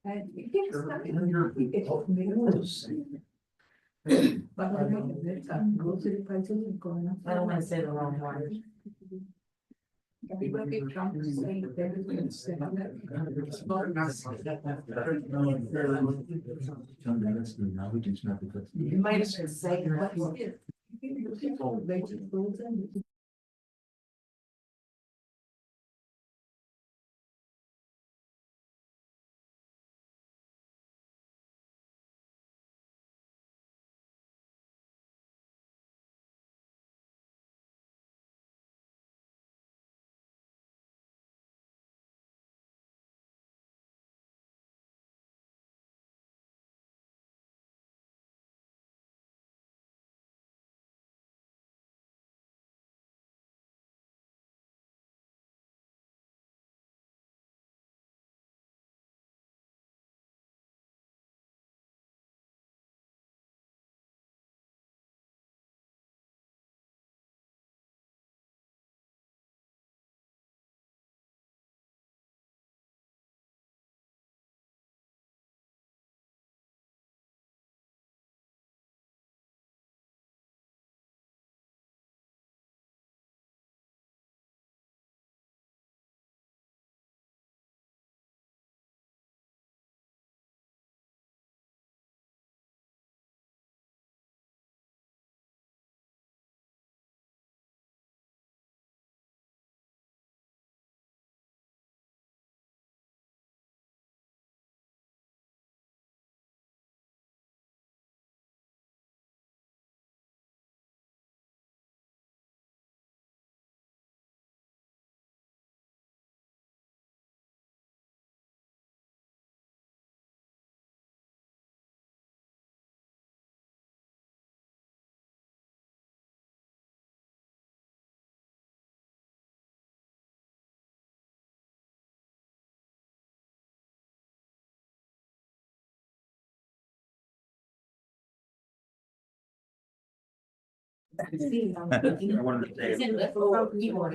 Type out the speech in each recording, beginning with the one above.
I don't want to say the wrong one. You might have been saying that.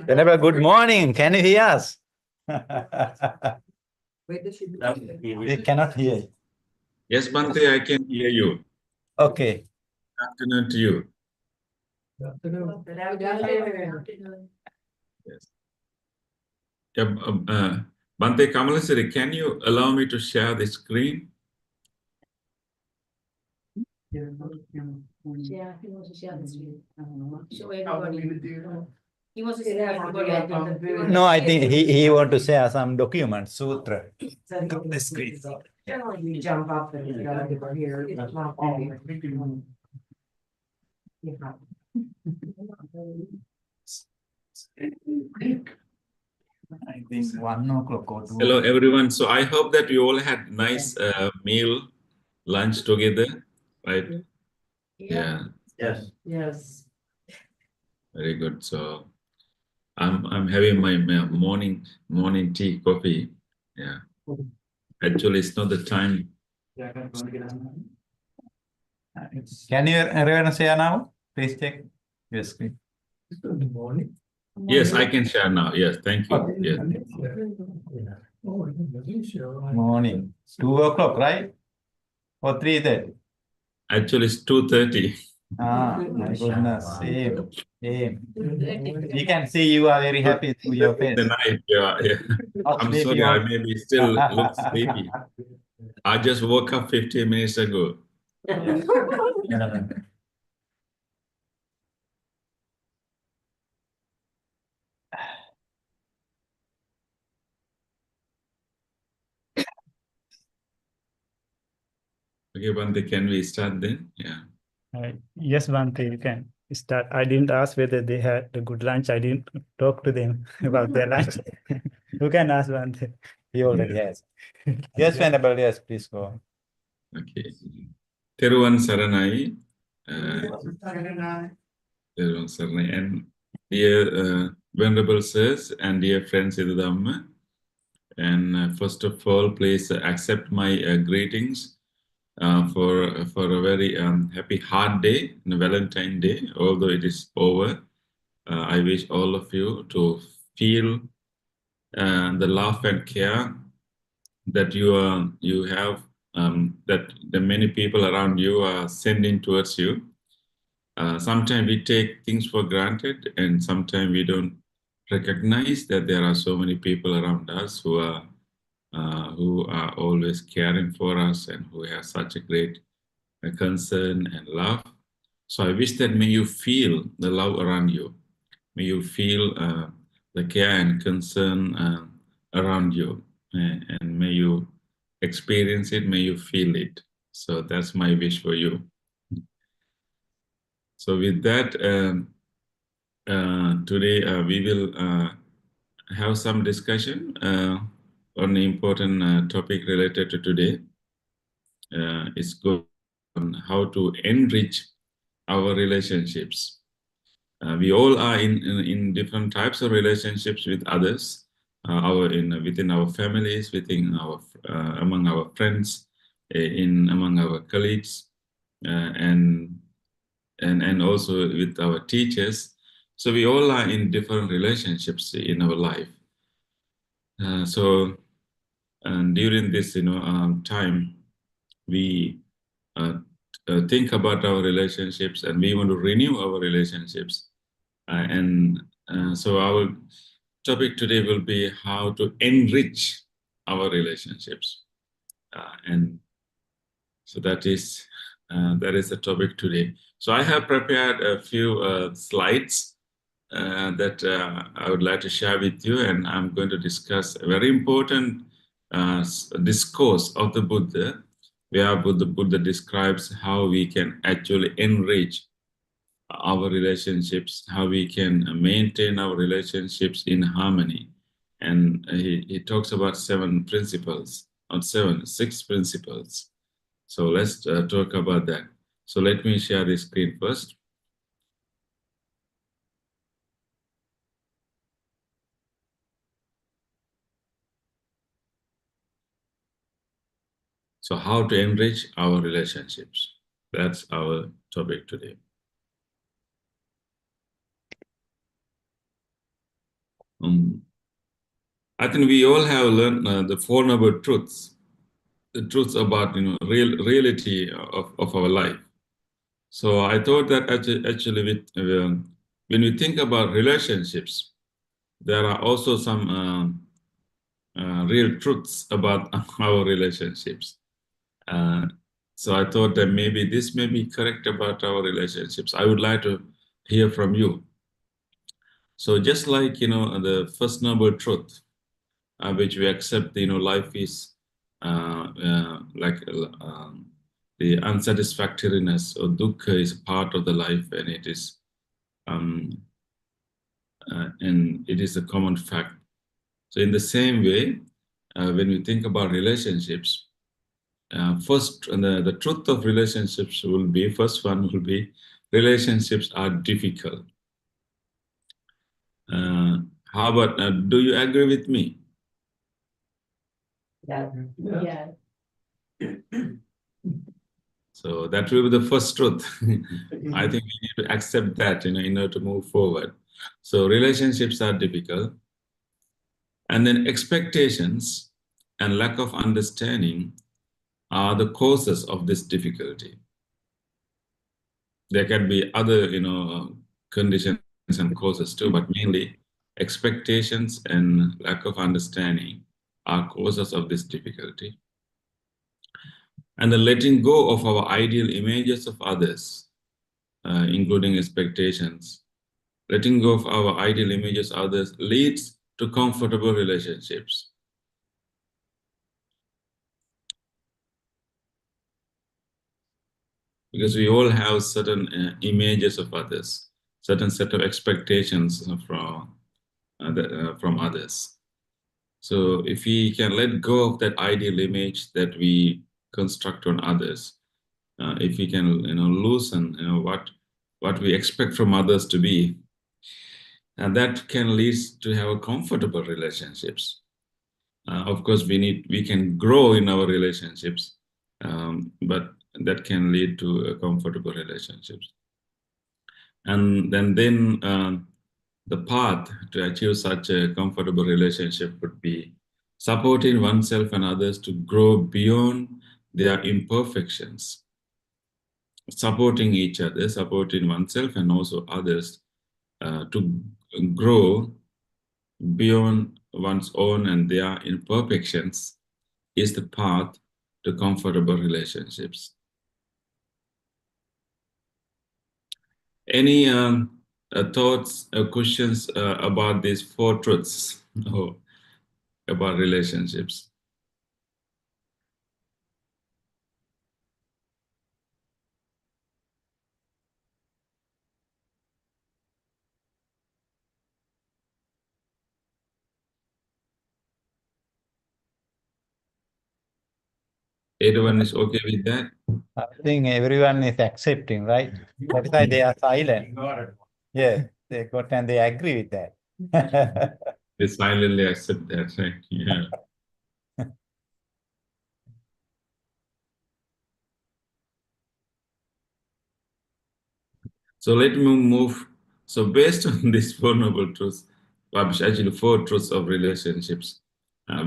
Venerable, good morning. Can you hear us? We cannot hear you. Yes, Bhante, I can hear you. Okay. Afternoon to you. Good afternoon. Yes. Bhante Kamalasiri, can you allow me to share the screen? Yeah, he wants to share the screen. Show everybody. He wants to say everybody. I think. No, I think he want to share some document, sutra. The screen. Generally, you jump up and you gotta get here. It's not all. I think 1 o'clock or 2. Hello, everyone. So I hope that you all had nice meal, lunch together, right? Yeah. Yes. Yes. Very good. So I'm having my morning tea, coffee. Yeah. Actually, it's not the time. Can you everyone share now? Please check your screen. Good morning. Yes, I can share now. Yes, thank you. Yes. Morning. 2 o'clock, right? Or 3:30? Actually, it's 2:30. Ah, my goodness. Same. We can see you are very happy through your face. The night. Yeah, yeah. Not I'm sleepy sorry, I or- maybe still look sleepy. I just woke up 15 minutes ago. Yeah. Okay, Bhante, can we start then? Yeah. Yes, Bhante, you can start. I didn't ask whether they had a good lunch. I didn't talk to them about their lunch. You can ask Bhante. He already has. Yes, Venerable, yes, please go on. Okay. Teruvan Saranai. Teruvan Saranai. And dear Venerable Sirs and dear friends in the Dhamma. And first of all, please accept my greetings for a very happy hard day, Valentine's Day, although it is over. I wish all of you to feel the love and care that you have that the many people around you are sending towards you. Sometimes we take things for granted, and sometimes we don't recognize that there are so many people around us who are always caring for us and who have such a great concern and love. So I wish that may you feel the love around you. May you feel the care and concern around you, and may you experience it, may you feel it. So that's my wish for you. So with that, today we will have some discussion on the important topic related to today. It's going on how to enrich our relationships. We all are in different types of relationships with others, within our families, within our among our friends, among our colleagues, and also with our teachers. So we all are in different relationships in our life. So during this time, we think about our relationships, and we want to renew our relationships. So our topic today will be how to enrich our relationships. And so that is the topic today. So I have prepared a few slides that I would like to share with you, and I'm going to discuss a very important discourse of the Buddha, where the Buddha describes how we can actually enrich our relationships, how we can maintain our relationships in harmony. And he talks about 7 principles, not 7, 6 principles. So let's talk about that. So let me share the screen first. So how to enrich our relationships. That's our topic today. I think we all have learned the 4 noble truths, the truths about reality of our life. So I thought that actually when we think about relationships, there are also some real truths about our relationships. So I thought that maybe this may be correct about our relationships. I would like to hear from you. So just like, the first noble truth, which we accept, life is like the unsatisfactoriness or dukkha is part of the life, and it is a common fact. So in the same way, when we think about relationships, first, the truth of relationships will be, first one will be, relationships are difficult. How about, do you agree with me? Yeah. So that will be the first truth. I think we need to accept that, in order to move forward. So relationships are difficult. And then expectations and lack of understanding are the causes of this difficulty. There can be other, conditions and causes too, but mainly expectations and lack of understanding are causes of this difficulty. And the letting go of our ideal images of others, including expectations, letting go of our ideal images of others leads to comfortable relationships. Because we all have certain images of others, certain set of expectations from others. So if we can let go of that ideal image that we construct on others, if we can loosen what we expect from others to be, and that can lead to have comfortable relationships. Of course, we can grow in our relationships, but that can lead to comfortable relationships. And then the path to achieve such a comfortable relationship would be supporting oneself and others to grow beyond their imperfections, supporting each other, supporting oneself and also others to grow beyond one's own and their imperfections is the path to comfortable relationships. Any thoughts or questions about these 4 truths about relationships? Everyone is okay with that? I think everyone is accepting, right? That's why they are silent. Yes, they got and they agree with that. They silently accept that, right? Yeah. So let me move. So based on these 4 noble truths, actually 4 truths of relationships,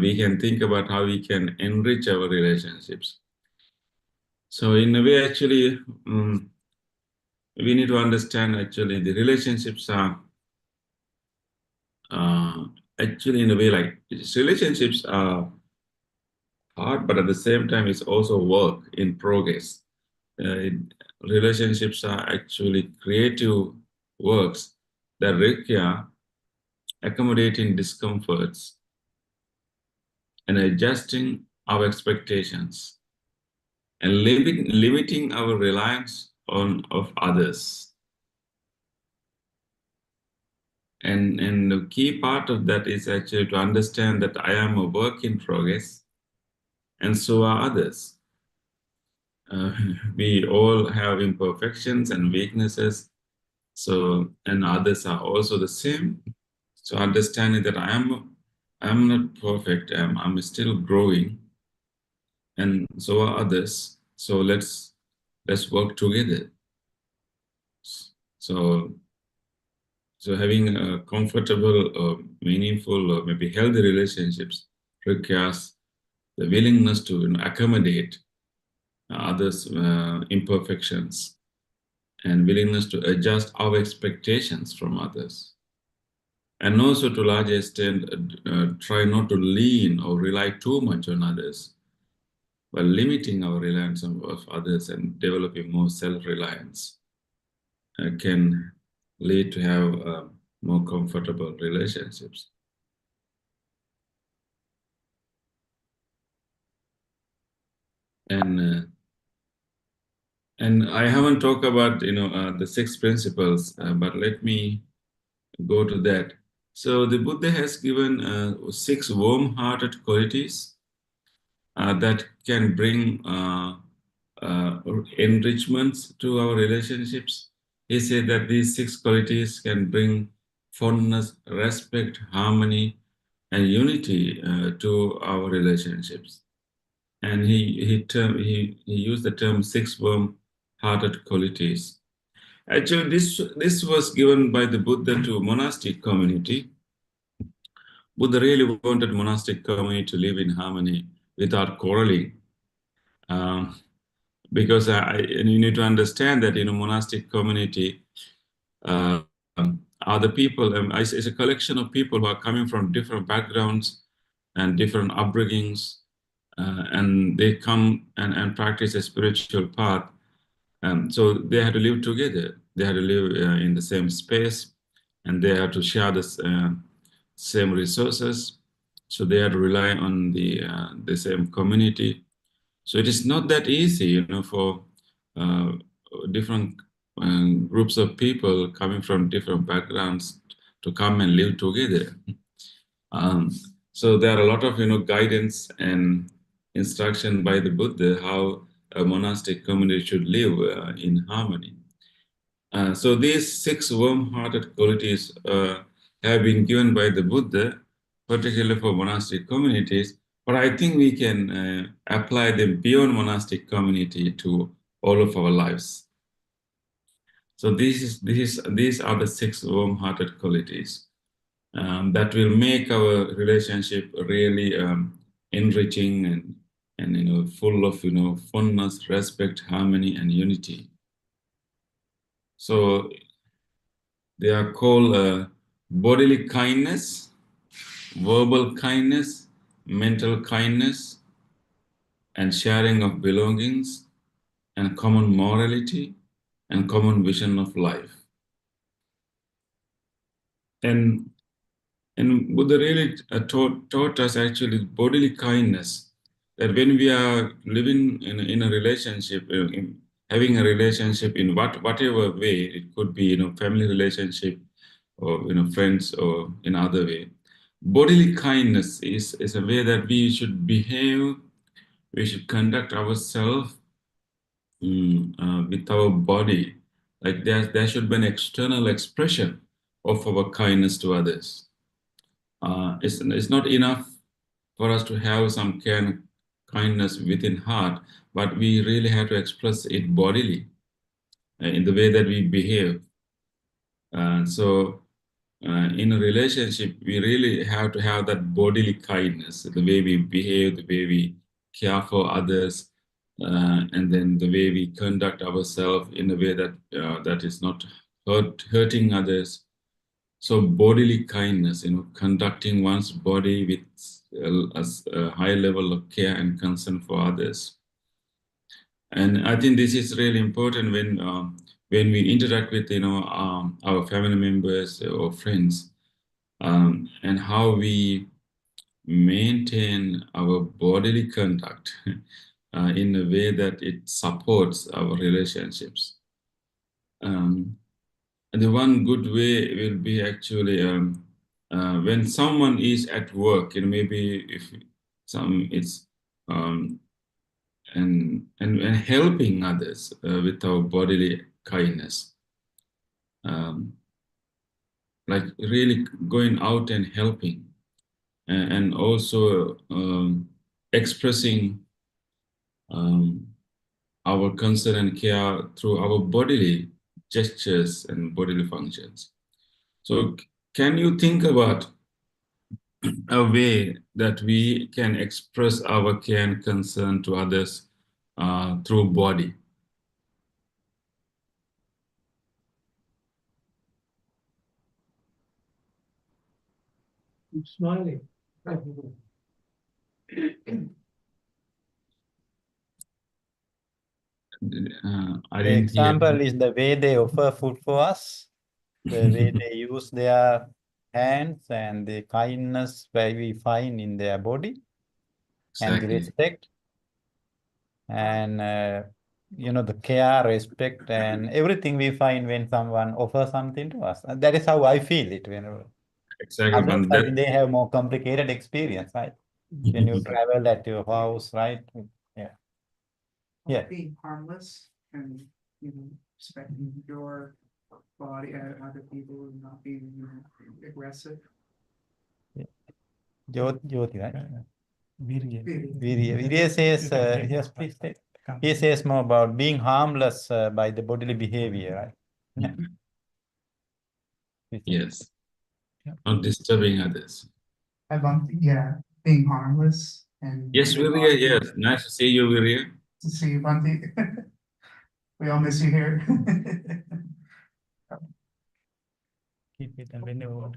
we can think about how we can enrich our relationships. So in a way, actually, we need to understand actually the relationships are actually in a way like relationships are hard, but at the same time, it's also work in progress. Relationships are actually creative works that require accommodating discomforts and adjusting our expectations and limiting our reliance on of others. And the key part of that is actually to understand that I am a work in progress, and so are others. We all have imperfections and weaknesses, so and others are also the same. So understanding that I'm not perfect, I'm still growing, and so are others. So let's work together. So having a comfortable, meaningful, or maybe healthy relationships requires the willingness to accommodate others' imperfections and willingness to adjust our expectations from others. And also to a large extent, try not to lean or rely too much on others, but limiting our reliance on others and developing more self-reliance can lead to have more comfortable relationships. And I haven't talked about the 6 principles, but let me go to that. So the Buddha has given 6 warm-hearted qualities that can bring enrichments to our relationships. He said that these 6 qualities can bring fondness, respect, harmony, and unity to our relationships. And he used the term 6 warm-hearted qualities. Actually, this was given by the Buddha to monastic community. Buddha really wanted monastic community to live in harmony without quarreling. Because and you need to understand that monastic community are the people, it's a collection of people who are coming from different backgrounds and different upbringings, and they come and practice a spiritual path. So they had to live together. They had to live in the same space, and they had to share the same resources. So they had to rely on the same community. So it is not that easy, for different groups of people coming from different backgrounds to come and live together. So there are a lot of guidance and instruction by the Buddha how a monastic community should live in harmony. So these 6 warm-hearted qualities have been given by the Buddha, particularly for monastic communities, but I think we can apply them beyond monastic community to all of our lives. So these are the 6 warm-hearted qualities. that will make our relationship really enriching and full of fondness, respect, harmony, and unity. So they are called bodily kindness, verbal kindness, mental kindness, and sharing of belongings, and common morality, and common vision of life. And Buddha really taught us actually bodily kindness, that when we are living in a relationship, having a relationship in whatever way, it could be family relationship or friends or in other way. Bodily kindness is a way that we should behave, we should conduct ourselves with our body. Like there should be an external expression of our kindness to others. It's not enough for us to have some kindness within heart, but we really have to express it bodily in the way that we behave. So in a relationship, we really have to have that bodily kindness, the way we behave, the way we care for others, and then the way we conduct ourselves in a way that that is not hurting others. So bodily kindness, conducting one's body with a high level of care and concern for others. And I think this is really important when we interact with our family members or friends, and how we maintain our bodily conduct in a way that it supports our relationships. And the one good way will be actually when someone is at work, maybe if it's and helping others with our bodily kindness, like really going out and helping, and also expressing our concern and care through our bodily gestures and bodily functions. So can you think about a way that we can express our care and concern to others through body? I'm smiling. I The didn't example hear. is the way they offer food for us, the way they use their hands, and the kindness where we find in their body, and the Exactly. respect, and the care, respect, and everything we find when someone offers something to us. And that is how I feel it. Exactly. Others, But I think they have more complicated experience, right? When you travel at your house, right? Yeah. Yeah. Being harmless and, respecting your body and other people and not being, aggressive. Jyoti, right? Virya. Virya says, yes, please take. He says more about being harmless by the bodily behavior, right? yes. Yeah. Not disturbing others. Being harmless and. Yes, Virya, yes. Nice to see you, Virya. To see you, Bhante. We all miss you here. Keep it and when you want.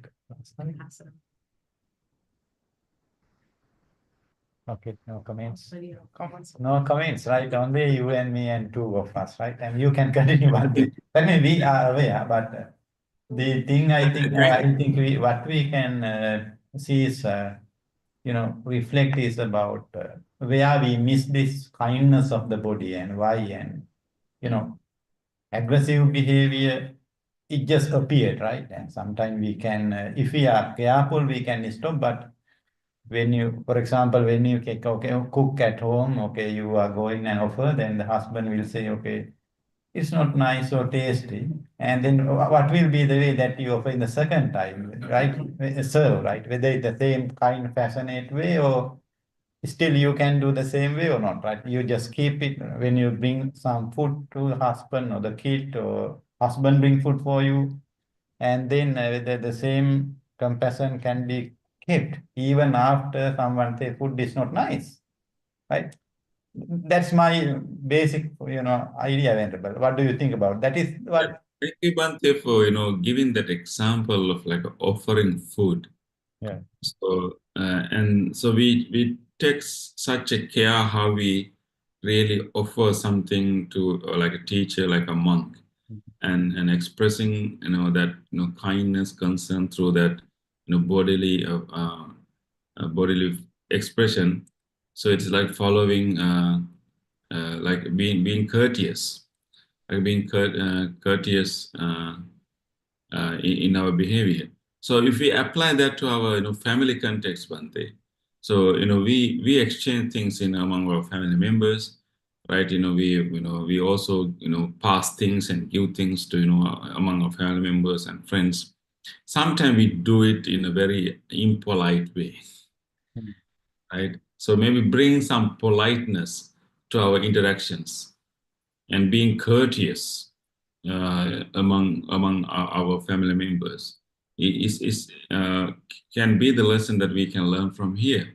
Okay, no comments. Comments? No comments, right? Only you and me and two of us, right? And you can continue one day. I mean, we are aware, but the thing I think what we can see is, reflect is about where we miss this kindness of the body and why, and aggressive behavior, it just appeared, right? And sometimes we can, if we are careful, we can stop. But when you, for example, when you cook at home, okay, you are going and offer, then the husband will say, okay, it's not nice or tasty. And then what will be the way that you offer in the second time, right? Serve, right? Whether it's the same kind, passionate way, or still you can do the same way or not, right? You just keep it when you bring some food to the husband or the kid, or husband bring food for you, and then the same compassion can be kept even after someone says food is not nice, right? That's my basic, idea, Venerable. What do you think about that? Is what? Thank you, Bhante, for giving that example of like offering food. Yeah. So and so we take such a care how we really offer something to like a teacher, like a monk, and expressing that kindness, concern through that bodily bodily expression. So it's like following like being courteous, like being courteous in our behavior. So if we apply that to our family context, Bhante, so we exchange things among our family members, right? We also pass things and give things to among our family members and friends. Sometimes we do it in a very impolite way, right? So maybe bring some politeness to our interactions and being courteous among our family members can be the lesson that we can learn from here.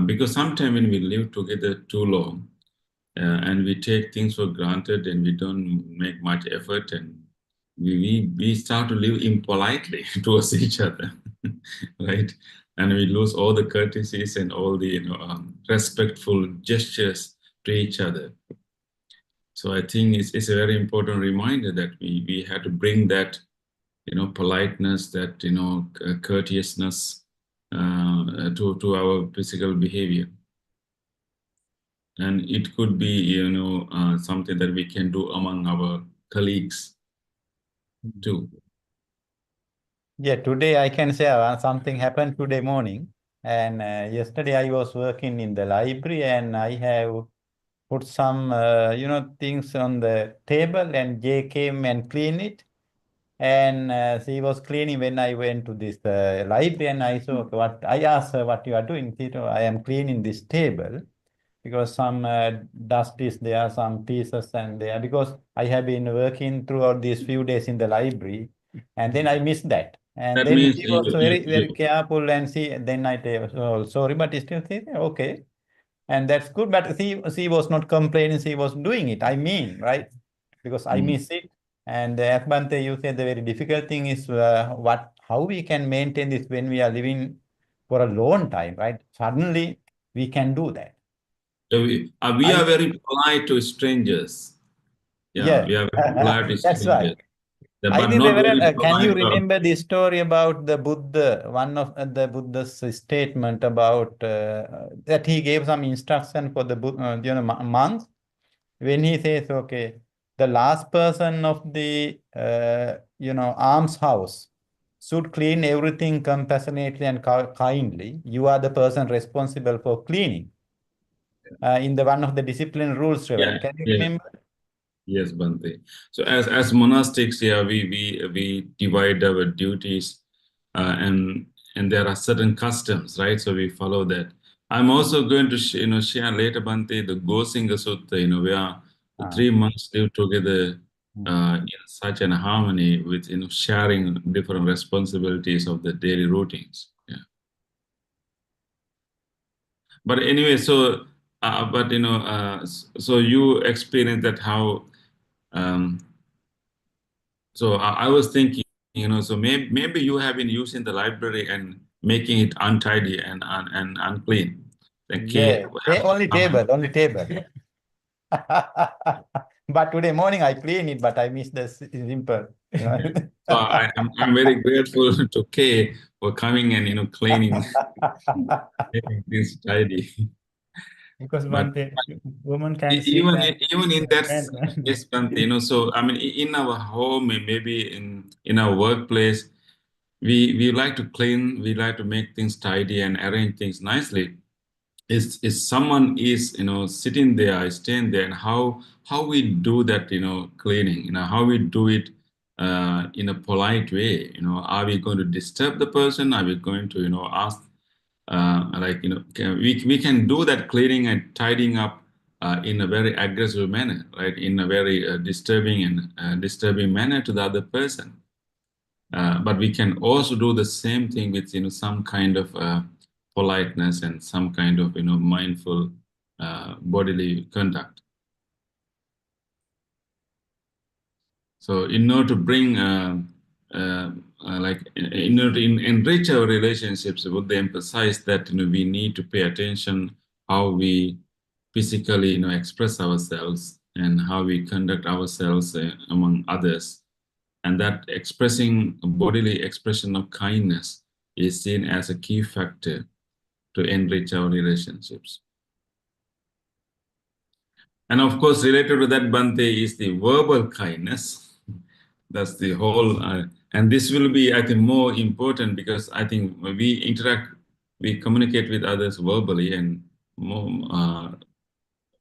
Because sometimes when we live together too long and we take things for granted and we don't make much effort, and we start to live impolitely towards each other, right? And we lose all the courtesies and all the respectful gestures to each other. So I think it's a very important reminder that we had to bring that politeness, that courteousness to our physical behavior. And it could be something that we can do among our colleagues too. Yeah, today I can say something happened today morning. And yesterday I was working in the library and I have put some, things on the table, and Jay came and cleaned it. And she was cleaning when I went to this library, and I saw I asked her what you are doing. She told, I am cleaning this table because some dust is there, some pieces and there, because I have been working throughout these few days in the library, and then I missed that. And That then means she was very careful, and then I tell, oh, sorry, but still she said, okay. And that's good, but she was not complaining, she was doing it. I mean, right? Because I miss it. And as Bhante, you said the very difficult thing is how we can maintain this when we are living for a long time, right? Suddenly we can do that. We are very polite to strangers. Yeah, we are very polite to that's strangers. right. But I think, not very can you polite remember the story about the Buddha, one of the Buddha's statement about that he gave some instruction for the monks, when he says, okay, the last person of the almshouse should clean everything compassionately and kindly. You are the person responsible for cleaning. In the one of the discipline rules, Reverend. Can you remember? Yes, Bhante. So as monastics, we divide our duties, and there are certain customs, right? So we follow that. I'm also going to share later, Bhante, the Gosinga Sutta, where the 3 monks live together in such an harmony with sharing different responsibilities of the daily routines. Yeah. But anyway, so so you experienced that how. So I was thinking, so maybe you have been using the library and making it untidy and unclean. Yeah, only table. But today morning I clean it, but I missed the simple. So I'm very grateful to Kay for coming and cleaning, making things tidy. Because But woman can even sleep in that yes, so I mean, in our home, maybe in our workplace, we like to clean, we like to make things tidy and arrange things nicely. Is someone is sitting there, staying there, and how we do that cleaning, how we do it in a polite way. Are we going to disturb the person? Are we going to ask we can do that cleaning and tidying up in a very aggressive manner, right? In a very disturbing manner to the other person. But we can also do the same thing with, some kind of politeness and some kind of, mindful bodily conduct. So in order to bring, in order to enrich our relationships, would they emphasize that, we need to pay attention how we physically, express ourselves and how we conduct ourselves among others. And that expressing bodily expression of kindness is seen as a key factor to enrich our relationships. And of course, related to that, Bhante, is the verbal kindness. That's the whole, and this will be, I think, more important because I think we communicate with others verbally, and more,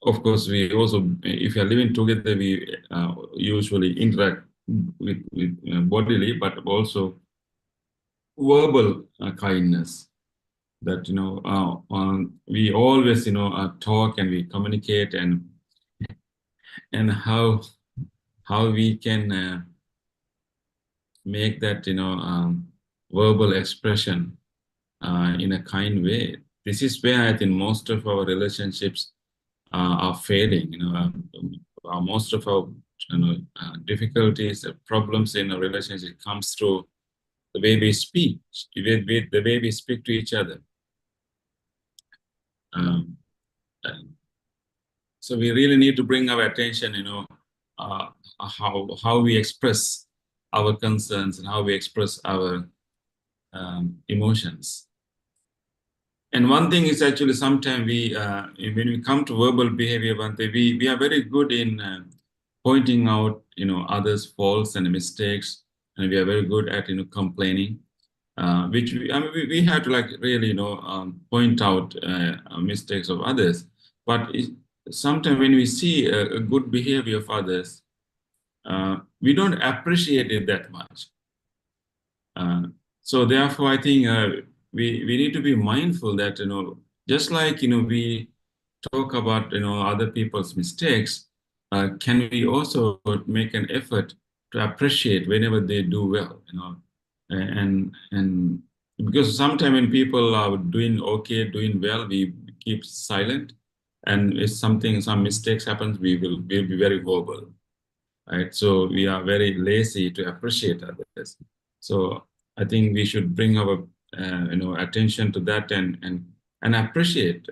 of course, we also, if we are living together, we usually interact with bodily, but also verbal kindness. That we always talk and we communicate, and how we can make that verbal expression in a kind way. This is where I think most of our relationships are failing. Most of our difficulties, problems in a relationship comes through the way we speak, the way we speak to each other. So we really need to bring our attention, how we express our concerns and how we express our emotions. And one thing is actually sometimes when we come to verbal behavior, we are very good in pointing out, others' faults and mistakes, and we are very good at, complaining, which we have to really, point out mistakes of others. But sometimes when we see a good behavior of others, we don't appreciate it that much. So therefore, I think we need to be mindful that, just like, we talk about, other people's mistakes, can we also make an effort to appreciate whenever they do well, and because sometimes when people are doing okay, doing well, we keep silent, and if some mistakes happens, we'll be very verbal, right? So we are very lazy to appreciate others. So I think we should bring our attention to that and appreciate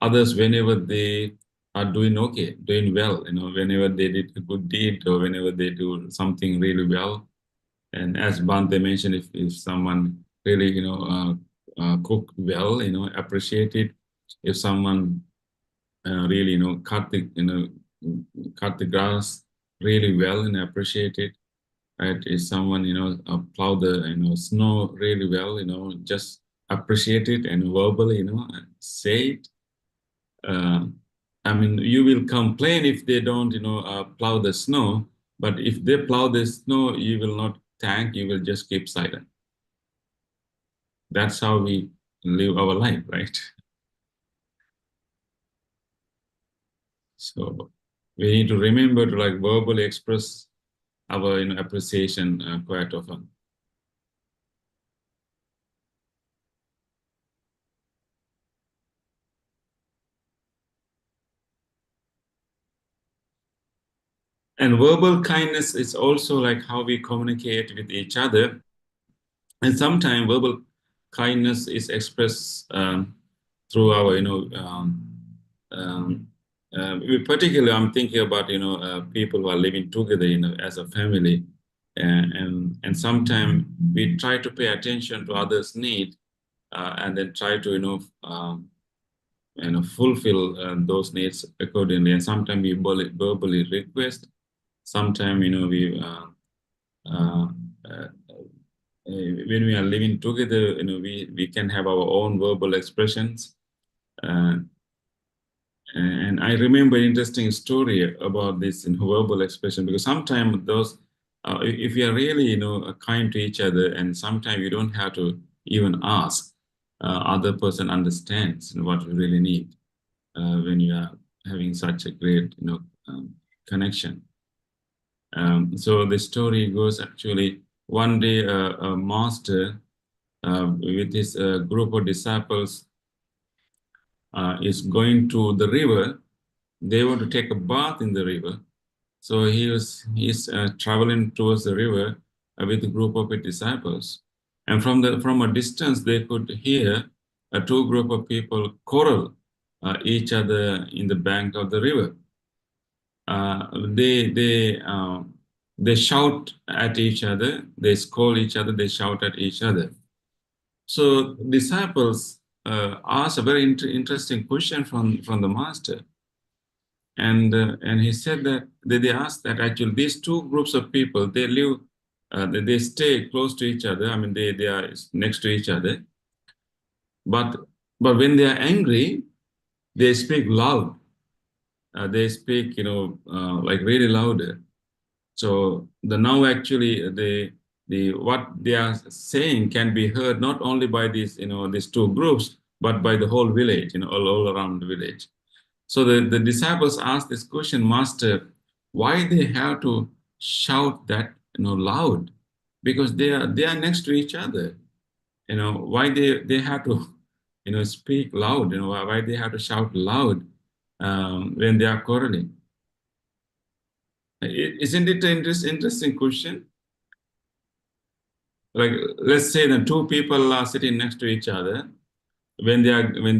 others whenever they are doing okay, doing well, whenever they did a good deed or whenever they do something really well. And as Bhante mentioned, if someone really cook well, appreciate it. If someone really cut the grass really well and appreciate it. Right? If someone plow the snow really well, just appreciate it and verbally say it. I mean, you will complain if they don't plow the snow, but if they plow the snow, you will not thank, you will just keep silent. That's how we live our life, right? So we need to remember to verbally express our appreciation quite often. And verbal kindness is also how we communicate with each other. And sometimes verbal kindness is expressed through our, particularly I'm thinking about, people who are living together, as a family. And sometimes we try to pay attention to others' need and then try to, fulfill those needs accordingly. And sometimes we verbally request. Sometimes, we when we are living together, we can have our own verbal expressions. And I remember an interesting story about this verbal expression, because sometimes those, if we are really, kind to each other, and sometimes you don't have to even ask, other person understands what you really need when you are having such a great, connection. So the story goes actually, one day a master with his group of disciples is going to the river. They want to take a bath in the river. So he's traveling towards the river with a group of disciples. And from a distance, they could hear a two group of people quarrel each other in the bank of the river. They shout at each other, they scold each other, they shout at each other. So disciples asked a very interesting question from the master. And he said that they asked that actually these two groups of people, they live, they stay close to each other. I mean, they are next to each other. But when they are angry, they speak loud. They speak, like really louder. So now actually the what they are saying can be heard not only by these two groups, but by the whole village, all around the village. So the disciples asked this question, Master, why they have to shout that loud? Because they are next to each other. Why they have to speak loud? Why they have to shout loud when they are quarreling? Isn't it an interesting question? Like, let's say the two people are sitting next to each other. When they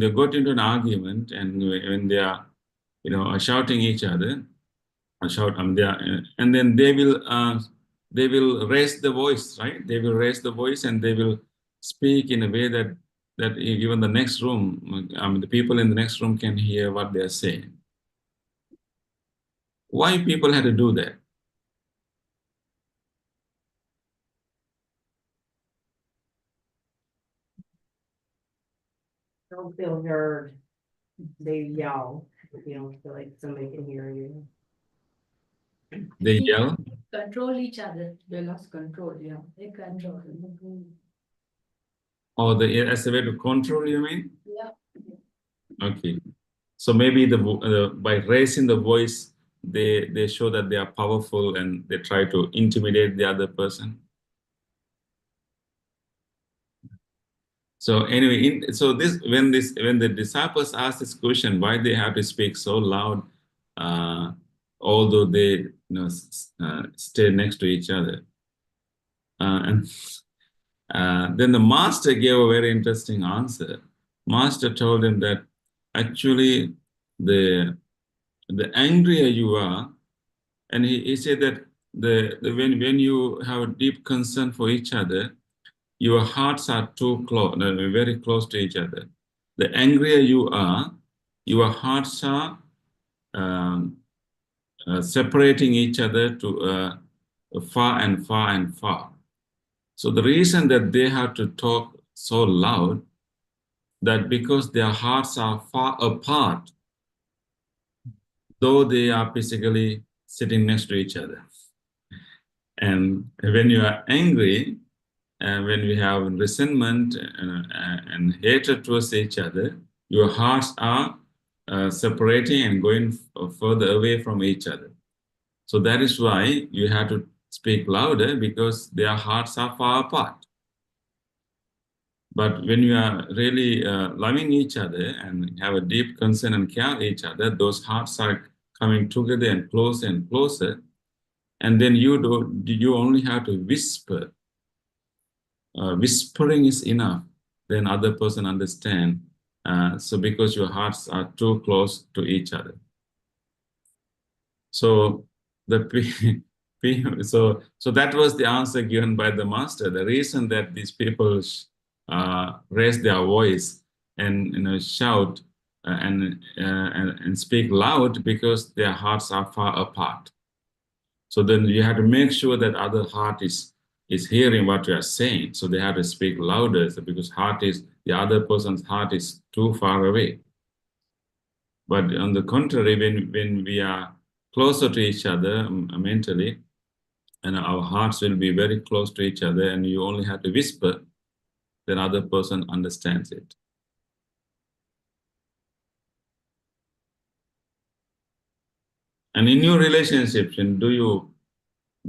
got into an argument and when they are shouting each other, and then they will raise the voice, right? They will raise the voice and they will speak in a way that even the next room, the people in the next room can hear what they are saying. Why people had to do that? Don't feel heard. They yell, you don't feel like somebody can hear you. They yell. Control each other. They lost control, yeah. They control. Or as a way to control, you mean? Yeah. Okay. So maybe by raising the voice, they show that they are powerful and they try to intimidate the other person. So anyway, when the disciples asked this question, why they have to speak so loud, although they stay next to each other, and then the master gave a very interesting answer. Master told him that actually the angrier you are, and he said that when you have a deep concern for each other, your hearts are too close, very close to each other. The angrier you are, your hearts are separating each other to far and far and far. So the reason that they have to talk so loud, that because their hearts are far apart, though they are physically sitting next to each other. And when you are angry, and when we have resentment and hatred towards each other, your hearts are separating and going further away from each other. So that is why you have to speak louder, because their hearts are far apart. But when you are really loving each other and have a deep concern and care of each other, those hearts are coming together and closer. And then you only have to whisper. Whispering is enough, then other person understand. So because your hearts are too close to each other. So so that was the answer given by the master. The reason that these people raise their voice and shout and speak loud, because their hearts are far apart. So then you have to make sure that other heart is hearing what you are saying. So they have to speak louder, because the other person's heart is too far away. But on the contrary, when we are closer to each other mentally, and our hearts will be very close to each other, and you only have to whisper, then other person understands it. And in your relationships, do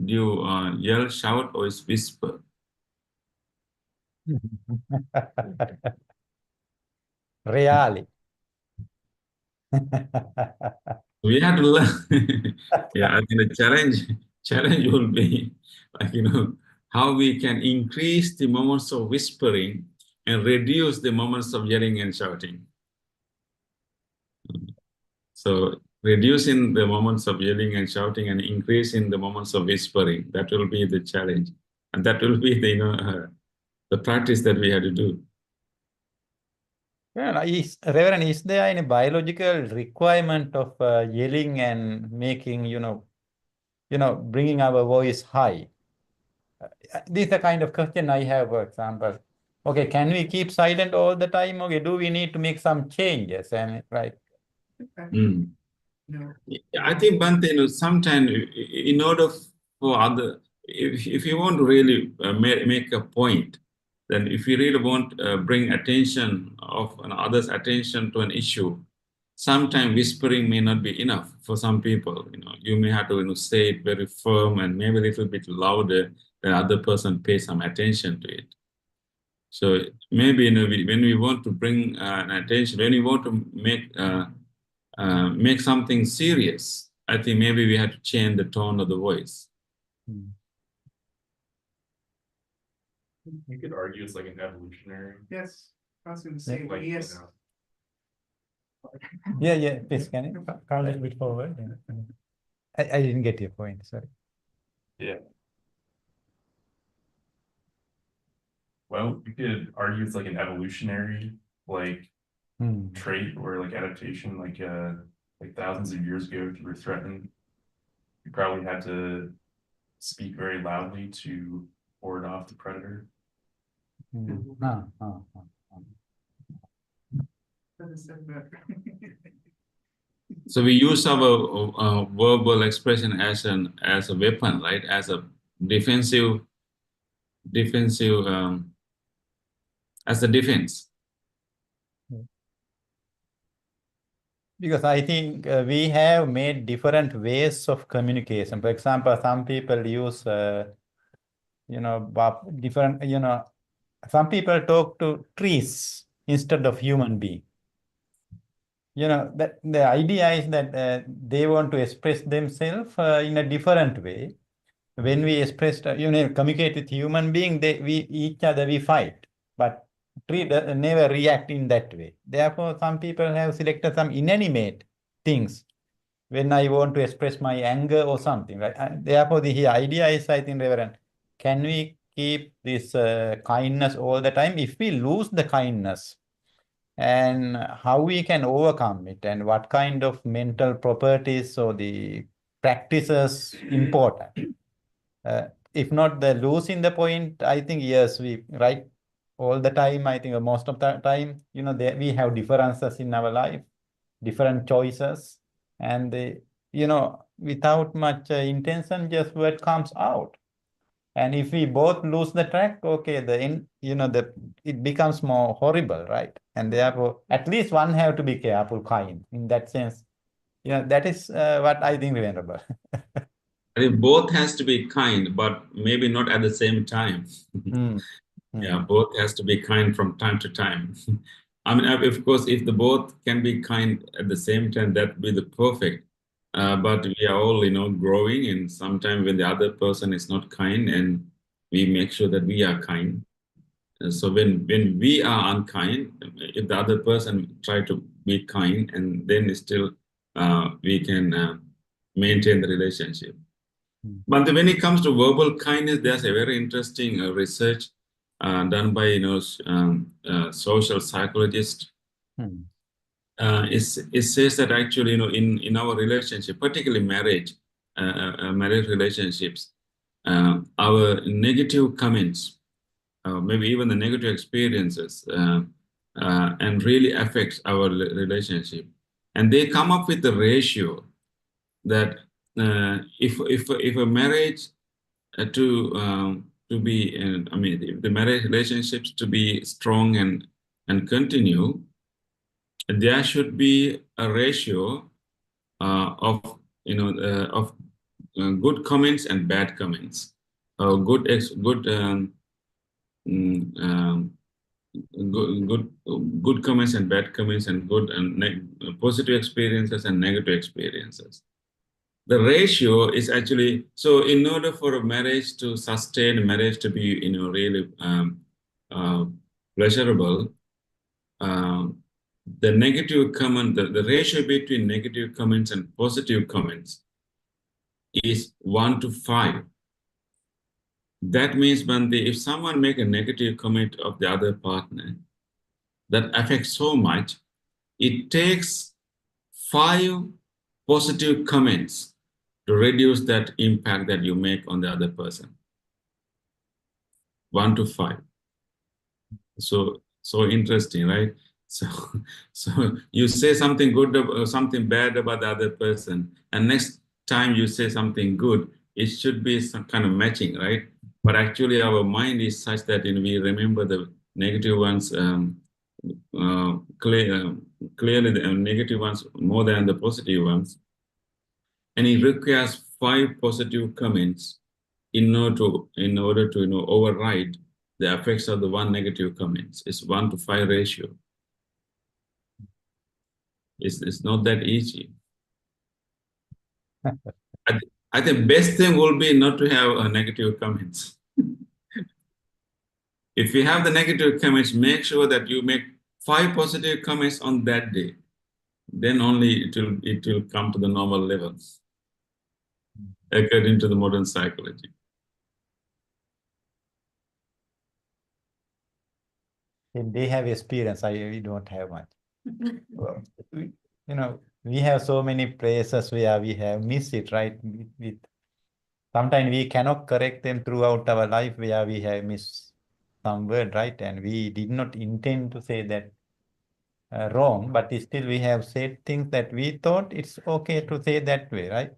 Do you yell, shout, or is whisper? Really. We have to learn. Yeah, I think the challenge will be like, how we can increase the moments of whispering and reduce the moments of yelling and shouting. So reducing the moments of yelling and shouting and increasing the moments of whispering, that will be the challenge. And that will be the practice that we have to do. Yeah, Reverend, is there any biological requirement of yelling and making, bringing our voice high? This is the kind of question I have, for example. Okay, can we keep silent all the time? Okay, do we need to make some changes? And right. Mm. No. I think, Bhante, sometimes in order for if you want to really make a point, then if you really want bring attention of others' attention to an issue, sometimes whispering may not be enough for some people. You may have to say it very firm and maybe a little bit louder, the other person pay some attention to it. So maybe when we want to bring an attention, when we want to make something serious, I think maybe we have to change the tone of the voice. You could argue it's like an evolutionary. Yes, I was going to say, Like, yes. Yeah, please, can you? Come a little bit forward. I didn't get your point, sorry. Yeah. Well, you could argue it's like an evolutionary trait or like adaptation, like thousands of years ago, if you were threatened, you probably had to speak very loudly to ward off the predator. So we use our verbal expression as a weapon, right? As a defensive, as a defense. Because I think we have made different ways of communication. For example, some people use, different, some people talk to trees instead of human being. That the idea is that they want to express themselves in a different way. When we express, communicate with human being, each other we fight, but tree never react in that way. Therefore, some people have selected some inanimate things when I want to express my anger or something, right? And therefore, the idea is, I think, Reverend, can we keep this kindness all the time? If we lose the kindness, and how we can overcome it, and what kind of mental properties or the practices important. If not the losing the point, I think, yes, we right all the time. I think most of the time, we have differences in our life, different choices, and without much intention, just what comes out. And if we both lose the track, okay, it becomes more horrible, right? And therefore, at least one have to be careful, kind in that sense. That is what I think, Venerable. I think both has to be kind, but maybe not at the same time. Yeah, both has to be kind from time to time. I mean, of course, if the both can be kind at the same time, that would be the perfect. But we are all, growing, and sometimes when the other person is not kind, and we make sure that we are kind. So when we are unkind, if the other person try to be kind, and then still we can maintain the relationship. But when it comes to verbal kindness, there's a very interesting research done by social psychologists. It says that actually, in our relationship, particularly marriage relationships, our negative comments, maybe even the negative experiences, and really affects our relationship. And they come up with the ratio that if a marriage to be, if the marriage relationships to be strong and continue, there should be a ratio of good comments and bad comments, good comments and bad comments, and good and positive experiences and negative experiences. The ratio is actually, so in order for a marriage to sustain, a marriage to be, really pleasurable, the negative comment, the ratio between negative comments and positive comments is 1 to 5. That means, Bhante, if someone make a negative comment of the other partner, that affects so much, it takes 5 positive comments to reduce that impact that you make on the other person. 1 to 5. So interesting, right? So you say something good or something bad about the other person, and next time you say something good, it should be some kind of matching, right? But actually our mind is such that we remember the negative ones clearly, the negative ones more than the positive ones. And it requires 5 positive comments in order to override the effects of the 1 negative comments. It's 1 to 5 ratio. It's not that easy. I think best thing will be not to have negative comments. If you have the negative comments, make sure that you make 5 positive comments on that day. Then only it will come to the normal levels, according to the modern psychology. If they have experience, we don't have much. We have so many places where we have missed it, right? Sometimes we cannot correct them throughout our life where we have missed some word, right? And we did not intend to say that wrong, but still we have said things that we thought it's okay to say that way, right?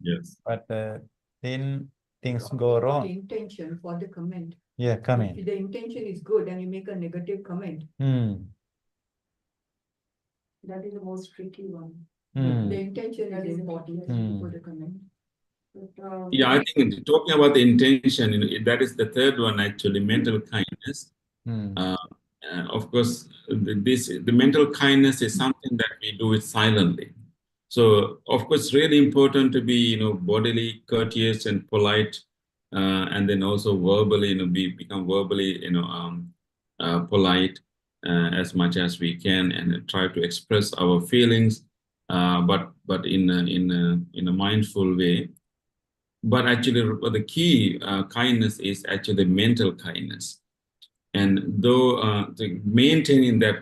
Yes. But then things go wrong. The intention for the comment. Yeah, comment. If the intention is good and you make a negative comment, That is the most tricky one. the intention That is is important important. for the comment. But, Yeah, I think talking about the intention, that is the third one actually, mental kindness. Of course, the mental kindness is something that we do it silently. So, of course, really important to be, bodily courteous and polite, and then also verbally, become verbally, polite as much as we can, and try to express our feelings, but in a mindful way. But actually, the key kindness is actually mental kindness. And though maintaining that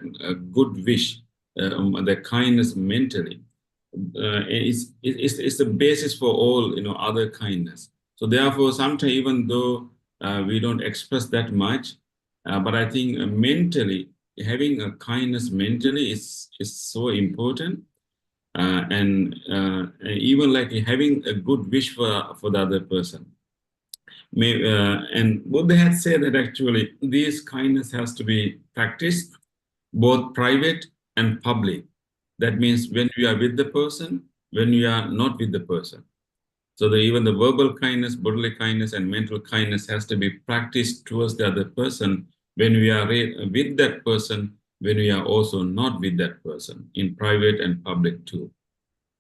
good wish, the kindness mentally, is the basis for all other kindness. So therefore, sometimes even though we don't express that much, but I think mentally having a kindness mentally is so important. And even like having a good wish for the other person. And Buddha had said that actually this kindness has to be practiced both private and public. That means when we are with the person, when we are not with the person. So even the verbal kindness, bodily kindness, and mental kindness has to be practiced towards the other person when we are with that person, when we are also not with that person, in private and public too.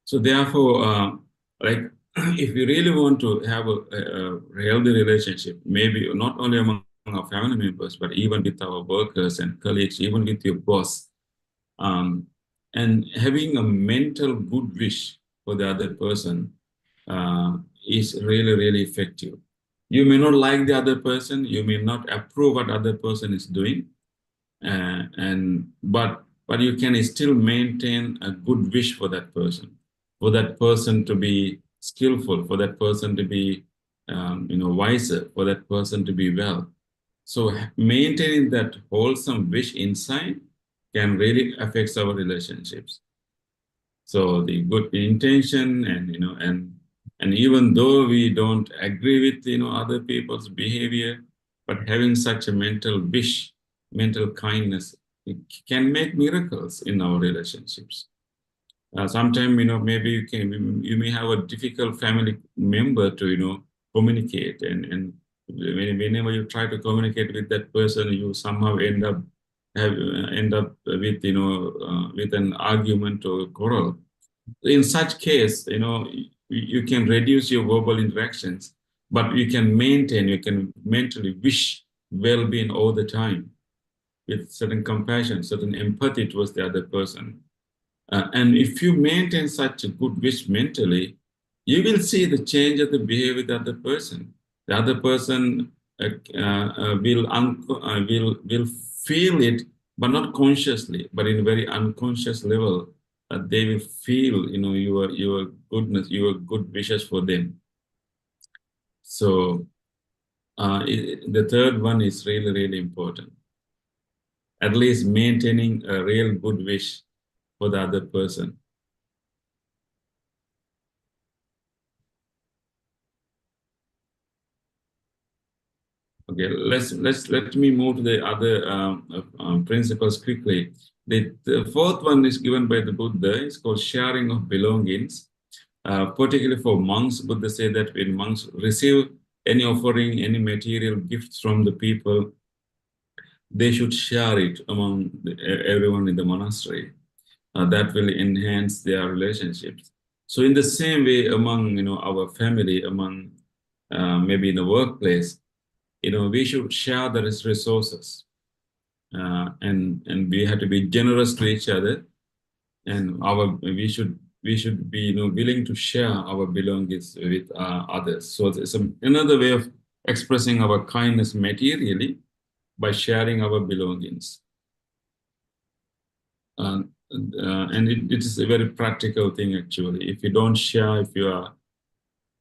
So therefore, if we really want to have a healthy relationship, maybe not only among our family members, but even with our workers and colleagues, even with your boss, and having a mental good wish for the other person is really, really effective. You may not like the other person, you may not approve what other person is doing, but you can still maintain a good wish for that person to be skillful, for that person to be wiser, for that person to be well. So maintaining that wholesome wish inside can really affect our relationships. So the good intention and even though we don't agree with other people's behavior, but having such a mental wish, mental kindness, it can make miracles in our relationships. Sometimes, maybe you may have a difficult family member to, communicate, and whenever you try to communicate with that person, you somehow end up with, with an argument or quarrel. In such case, you can reduce your verbal interactions, but you can mentally wish well-being all the time with certain compassion, certain empathy towards the other person. And if you maintain such a good wish mentally, you will see the change of the behavior of the other person. The other person will feel it, but not consciously, but in a very unconscious level. They will feel, your goodness, your good wishes for them. So the third one is really, really important. At least maintaining a real good wish for the other person. Okay, let me move to the other principles quickly. The fourth one is given by the Buddha. It's called sharing of belongings. Particularly for monks, Buddha said that when monks receive any offering, any material gifts from the people, they should share it among everyone in the monastery. That will enhance their relationships. So in the same way, among our family, among maybe in the workplace, we should share the resources, and we have to be generous to each other, and we should be willing to share our belongings with others. So it's another way of expressing our kindness materially by sharing our belongings. And it is a very practical thing, actually. If you don't share, if you are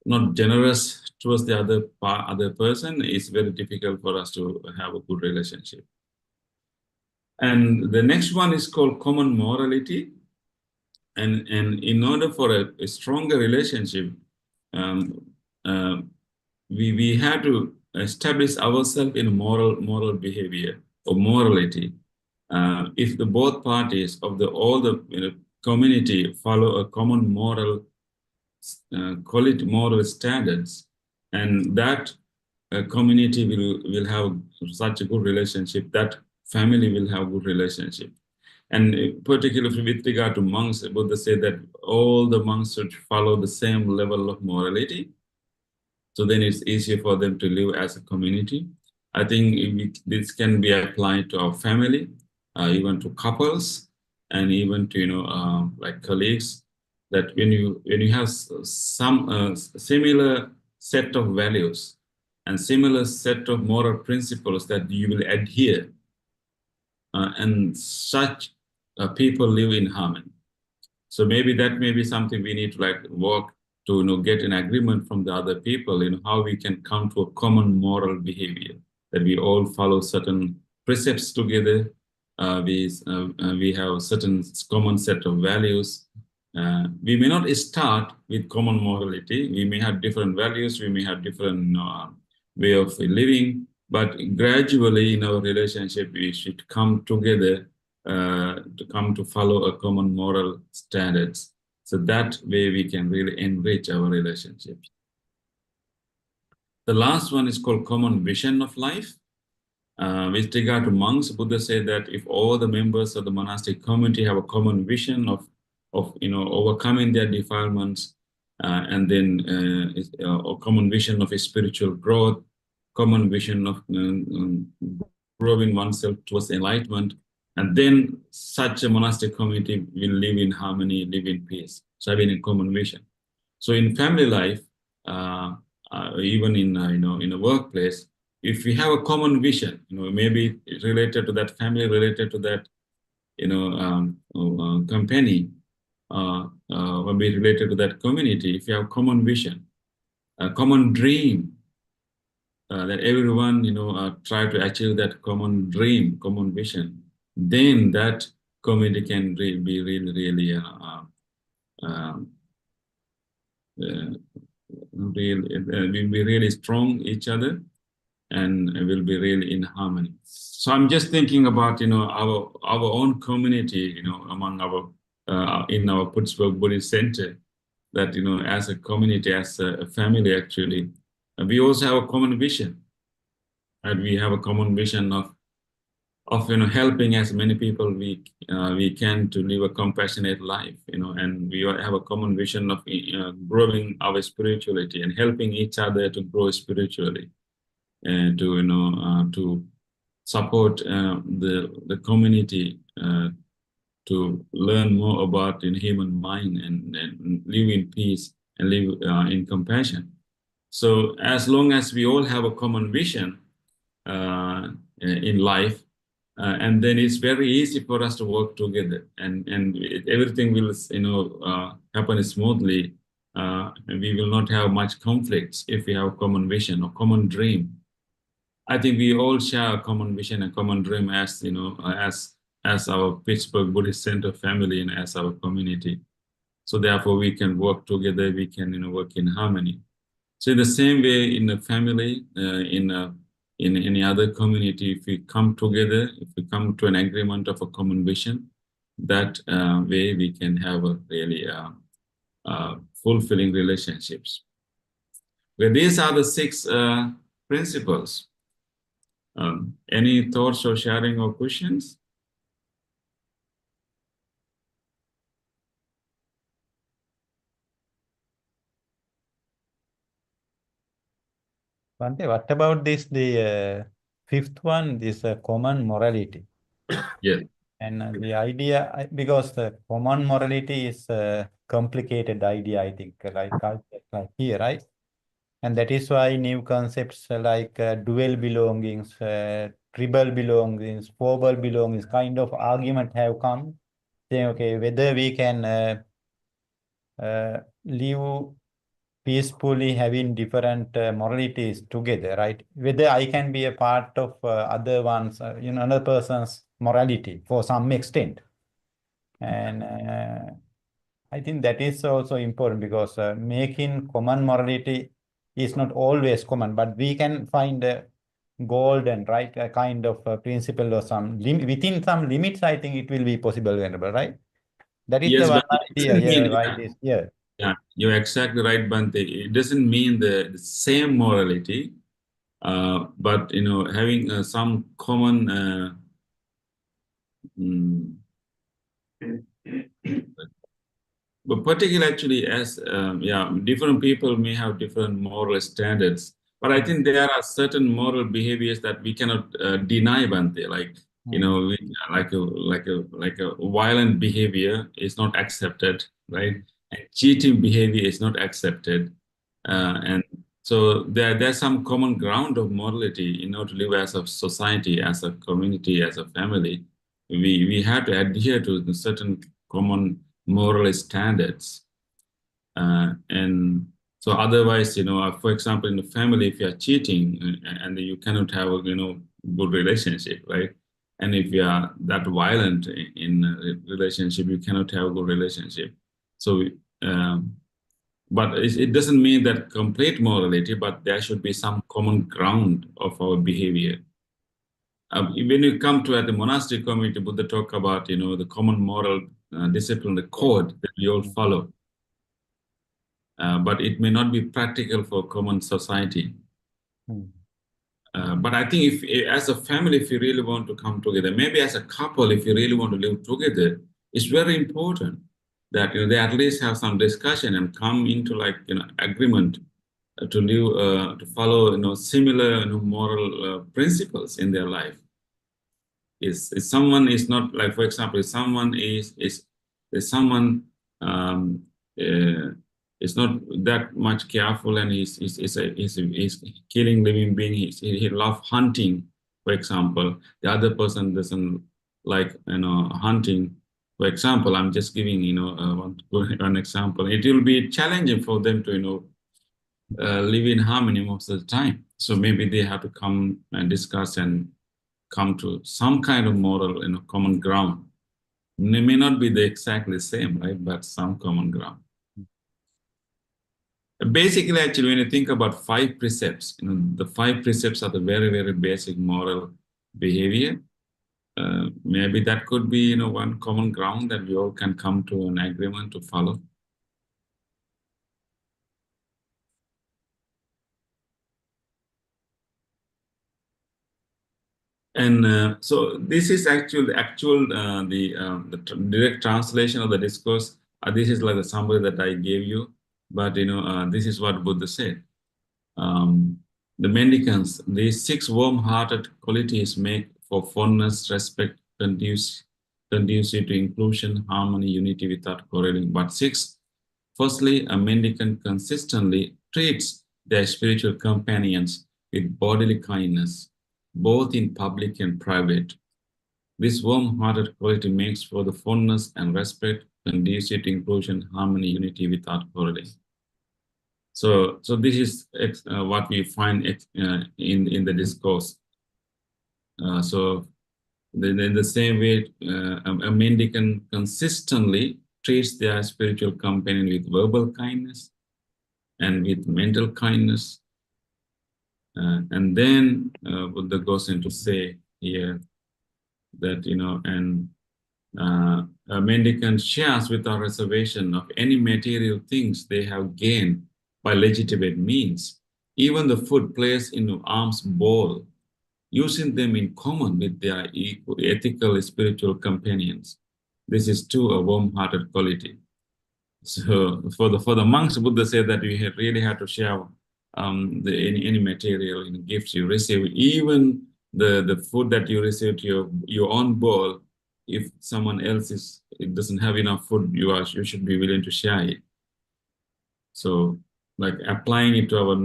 not generous towards the other person, it's very difficult for us to have a good relationship. And the next one is called common morality. And in order for a stronger relationship, we have to establish ourselves in moral behavior or morality. If the both parties of all the community follow a common moral quality, moral standards, and that community will have such a good relationship, that family will have good relationship. And particularly with regard to monks, Buddha said that all the monks should follow the same level of morality. So then it's easier for them to live as a community. I think this can be applied to our family, even to couples, and even to like colleagues. That when you have some similar set of values and similar set of moral principles that you will adhere, and such people live in harmony. So maybe that may be something we need to work to get an agreement from the other people, how we can come to a common moral behavior, that we all follow certain precepts together. We have certain common set of values. We may not start with common morality. We may have different values. We may have different way of living, but gradually in our relationship, we should come together to follow a common moral standards. So that way we can really enrich our relationships. The last one is called common vision of life. With regard to monks, Buddha said that if all the members of the monastic community have a common vision of overcoming their defilements, and then a common vision of a spiritual growth, common vision of growing oneself towards enlightenment, and then such a monastic community will live in harmony, live in peace. So having a common vision. So in family life, even in a workplace, if we have a common vision, maybe related to that family, related to that company, maybe related to that community, if you have common vision, a common dream, that everyone try to achieve that common dream, common vision, then that community can be really will be really strong each other, and will be really in harmony. So I'm just thinking about our own community, among our in our Pittsburgh Buddhist Center, that, you know, as a community, as a family, actually, we also have a common vision. And we have a common vision of you know, helping as many people we can to live a compassionate life, you know, and we have a common vision of growing our spirituality and helping each other to grow spiritually, and to, you know, to support the community to learn more about the human mind, and live in peace and live in compassion. So as long as we all have a common vision in life, and then it's very easy for us to work together, and everything will, you know, happen smoothly. We will not have much conflicts if we have a common vision or common dream. I think we all share a common vision and common dream, as, you know, as our Pittsburgh Buddhist Center family and as our community. So therefore we can work together, we can, you know, work in harmony. So in the same way, in a family, in any other community, if we come together, if we come to an agreement of a common vision, that way we can have a really fulfilling relationships. Well, these are the 6 principles. Any thoughts or sharing or questions? Bhante, what about this, the 5th one, this common morality? Yes. And the idea, because the common morality is a complicated idea, I think, like here, right? And that is why new concepts like dual belongings, tribal belongings, four belongings, kind of argument have come, saying, okay, whether we can live peacefully having different moralities together, right? Whether I can be a part of other one's, you know, another person's morality for some extent. And I think that is also important, because making common morality is not always common, but we can find a golden, right, a kind of principle or some within some limits. I think it will be possible, Venerable, right? That is Yes, the one but it idea doesn't here, mean, right? Is here. yeah, you're exactly right, Bhante. It doesn't mean the same morality, but, you know, having some common but particularly actually, as yeah, different people may have different moral standards, but I think there are certain moral behaviors that we cannot deny, Bhante. Like, you know, like a violent behavior is not accepted, right? And cheating behavior is not accepted, and so there's some common ground of morality in order to live as a society, as a community, as a family. We have to adhere to certain common moral standards, and so otherwise, you know, for example, in the family, if you are cheating, and you cannot have a, you know, good relationship, right? And if you are that violent in a relationship, you cannot have a good relationship. So but it doesn't mean that complete morality, but there should be some common ground of our behavior. When you come to at the monastic community, Buddha talk about, you know, the common moral discipline, the code that we all follow. But it may not be practical for common society. But I think if, as a family, if you really want to come together, maybe as a couple, if you really want to live together, it's very important that, you know, they at least have some discussion and come into, like, you know, agreement to live, to follow, you know, similar, you know, moral principles in their life. If someone is not, like, for example, if someone is not that much careful, and he's killing living being, he loves hunting, for example, the other person doesn't like, you know, hunting, for example, I'm just giving, you know, one example. It will be challenging for them to, you know, live in harmony most of the time. So maybe they have to come and discuss and come to some kind of moral, you know, common ground. It may not be the exactly same, right? But some common ground. Basically, actually, when you think about 5 precepts, you know, the 5 precepts are the very, very basic moral behavior. maybe that could be, one common ground that we all can come to an agreement to follow. And so this is actually the direct translation of the discourse. This is like the summary that I gave you, but this is what Buddha said. The mendicants, these 6 warm-hearted qualities make for fondness, respect, conducive to inclusion, harmony, unity without quarreling. But 6, firstly, a mendicant consistently treats their spiritual companions with bodily kindness, both in public and private. This warm-hearted quality makes for the fondness and respect, conducive to inclusion, harmony, unity without quarreling. So this is what we find in the discourse. So in the same way, a mendicant consistently treats their spiritual companion with verbal kindness and with mental kindness. And then Buddha goes in to say here that, a mendicant shares without reservation of any material things they have gained by legitimate means, even the food placed in alms bowl, using them in common with their ethical spiritual companions. This is too a warm-hearted quality. So for the monks, Buddha said that we really have to share any material gifts you receive, even the food that you receive to your own bowl. If someone else doesn't have enough food, you should be willing to share it. So, like applying it to our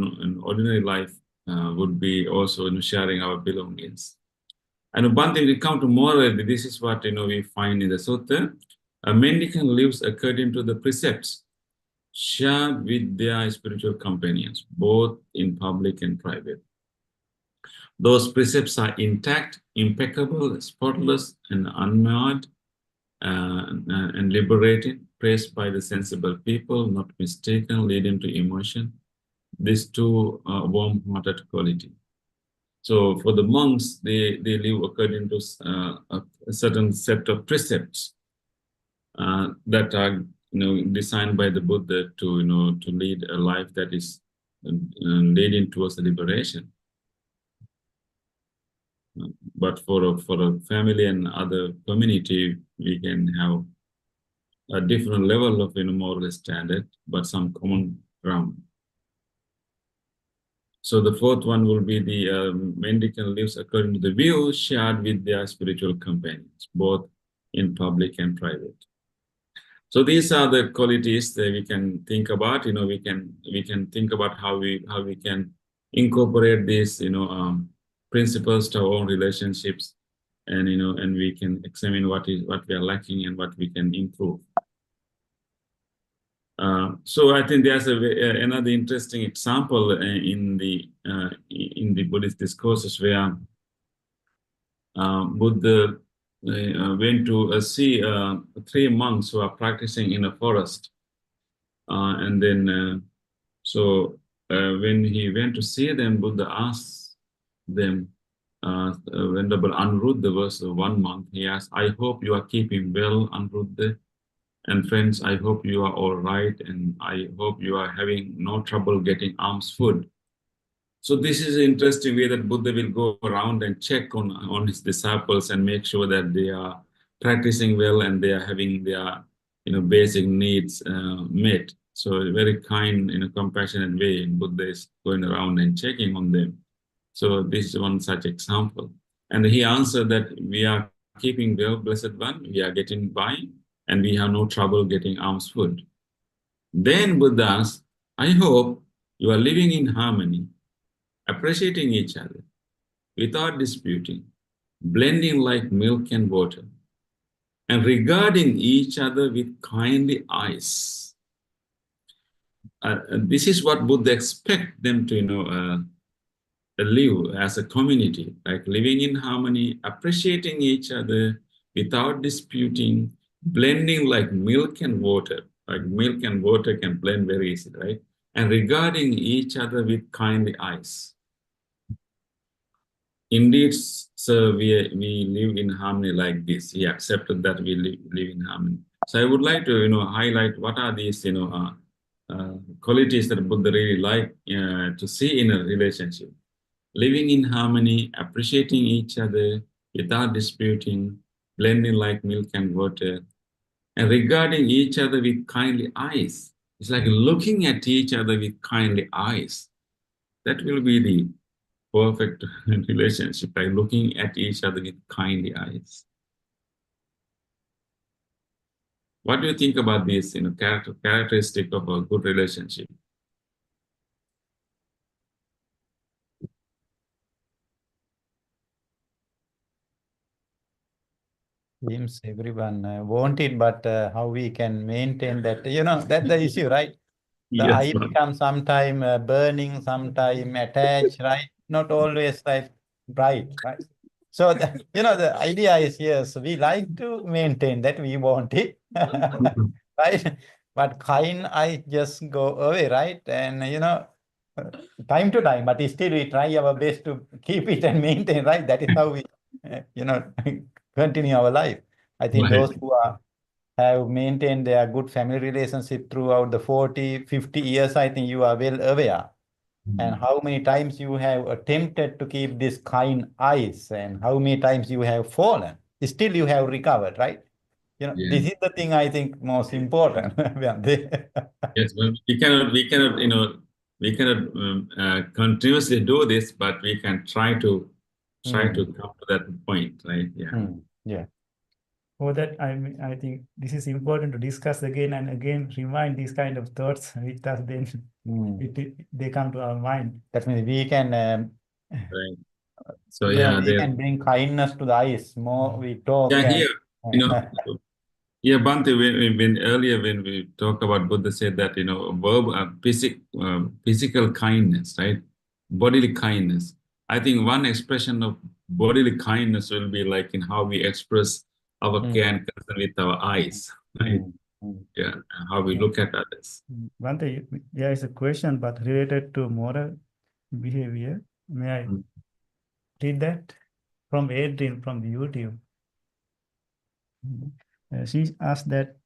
ordinary life would be also sharing our belongings. And one thing, we come to morality. This is what we find in the sutta. A mendicant lives according to the precepts shared with their spiritual companions, both in public and private. Those precepts are intact, impeccable, spotless, and unmarred, and liberated, praised by the sensible people, not mistaken, leading to emotion. These two warm-hearted quality. So for the monks, they live according to a certain set of precepts that are designed by the Buddha to lead a life that is leading towards liberation. But for a family and other community, we can have a different level of moral standard, but some common ground. So the 4th one will be the mendicant lives according to the views shared with their spiritual companions, both in public and private. So these are the qualities that we can think about. We can think about how we can incorporate these principles to our own relationships, and and we can examine what we are lacking and what we can improve. So I think there's another interesting example in the Buddhist discourses where Buddha went to see 3 monks who are practicing in a forest, and then when he went to see them, Buddha asked them, Venerable Anuruddha was one monk. He asked, "I hope you are keeping well, Anuruddha. And friends, I hope you are all right, and I hope you are having no trouble getting alms food." So this is an interesting way that Buddha will go around and check on his disciples and make sure that they are practicing well and they are having their basic needs met. So a very kind, compassionate way, Buddha is going around and checking on them. So this is one such example. And he answered that we are keeping well, Blessed One, we are getting by, and we have no trouble getting alms food. Then Buddha asked, "I hope you are living in harmony, appreciating each other, without disputing, blending like milk and water, and regarding each other with kindly eyes." This is what Buddha expects them to live as a community, like living in harmony, appreciating each other without disputing, blending like milk and water. Like milk and water can blend very easily, right? And regarding each other with kindly eyes. indeed, sir, we live in harmony like this. He accepted that we live in harmony. So I would like to, highlight what are these, qualities that Buddha really like to see in a relationship. Living in harmony, appreciating each other without disputing, blending like milk and water, and regarding each other with kindly eyes. It's like looking at each other with kindly eyes. That will be the perfect relationship, by looking at each other with kindly eyes. What do you think about this, characteristic of a good relationship? Seems everyone want it, but how we can maintain that? That's the issue, right? The Yes, eye becomes sometime burning, sometime attached, right? Not always like bright, right? So the idea is, yes, we like to maintain that, we want it, right? But kind eye just go away, right? And time to time, but still we try our best to keep it and maintain, right? That is how we, continue our life. I think Right. those who have maintained their good family relationship throughout the 40, 50 years, I think you are well aware. And how many times you have attempted to keep this kind eyes, and how many times you have fallen. Still you have recovered, right? Yeah. This is the thing I think most important. Yes, well, we cannot continuously do this, but we can try to come to that point, right? Yeah. Yeah. For that, I think this is important to discuss again and again, remind these kind of thoughts with us, then they come to our mind. That means we can Right. So yeah, we can bring kindness to the eyes. More we talk. yeah, and, here, yeah, Bhante, when earlier when we talk about Buddha said that, physical kindness, right? Bodily kindness. I think one expression of bodily kindness will be like in how we express our care and concern with our eyes, right? Yeah, how we look at others. Bhante, there is a question, but related to moral behavior. May I read that? From Adrian from the YouTube. She asked that,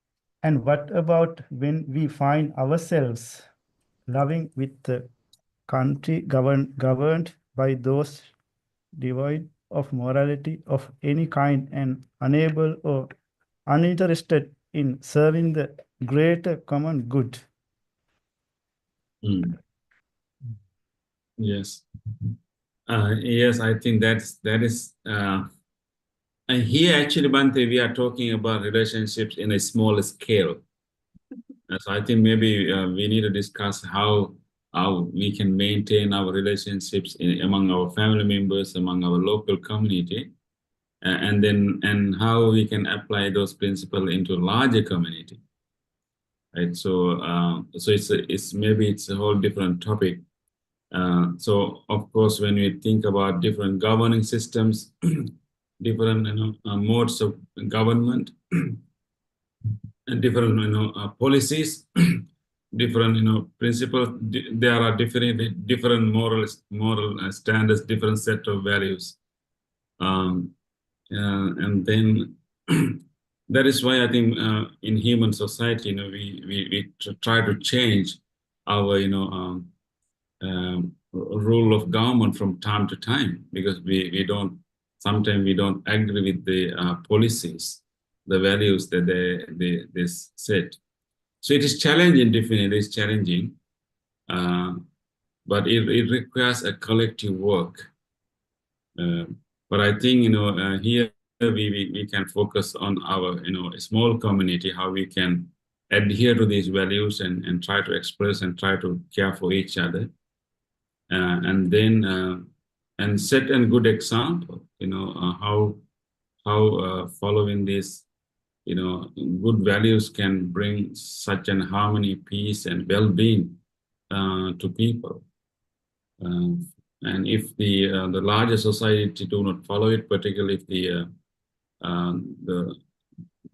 and what about when we find ourselves loving with the country governed by those devoid of morality of any kind and unable or uninterested in serving the greater common good? Yes. Yes, I think that is and here actually, Bhante, we are talking about relationships in a small scale. So I think maybe we need to discuss how we can maintain our relationships among our family members, among our local community, and how we can apply those principles into larger community. Right. So it's a whole different topic. So of course, when we think about different governing systems, different modes of government, and different policies, different principles. There are different moral standards, different set of values, and then that is why I think in human society, we try to change our rule of government from time to time, because sometimes we don't agree with the policies, the values that they set. So it is challenging, definitely it's challenging, but it requires a collective work. But I think here we can focus on our small community, how we can adhere to these values and try to express and try to care for each other, and then and set a good example. How following these good values can bring such an harmony, peace, and well-being to people. And if the larger society do not follow it, particularly if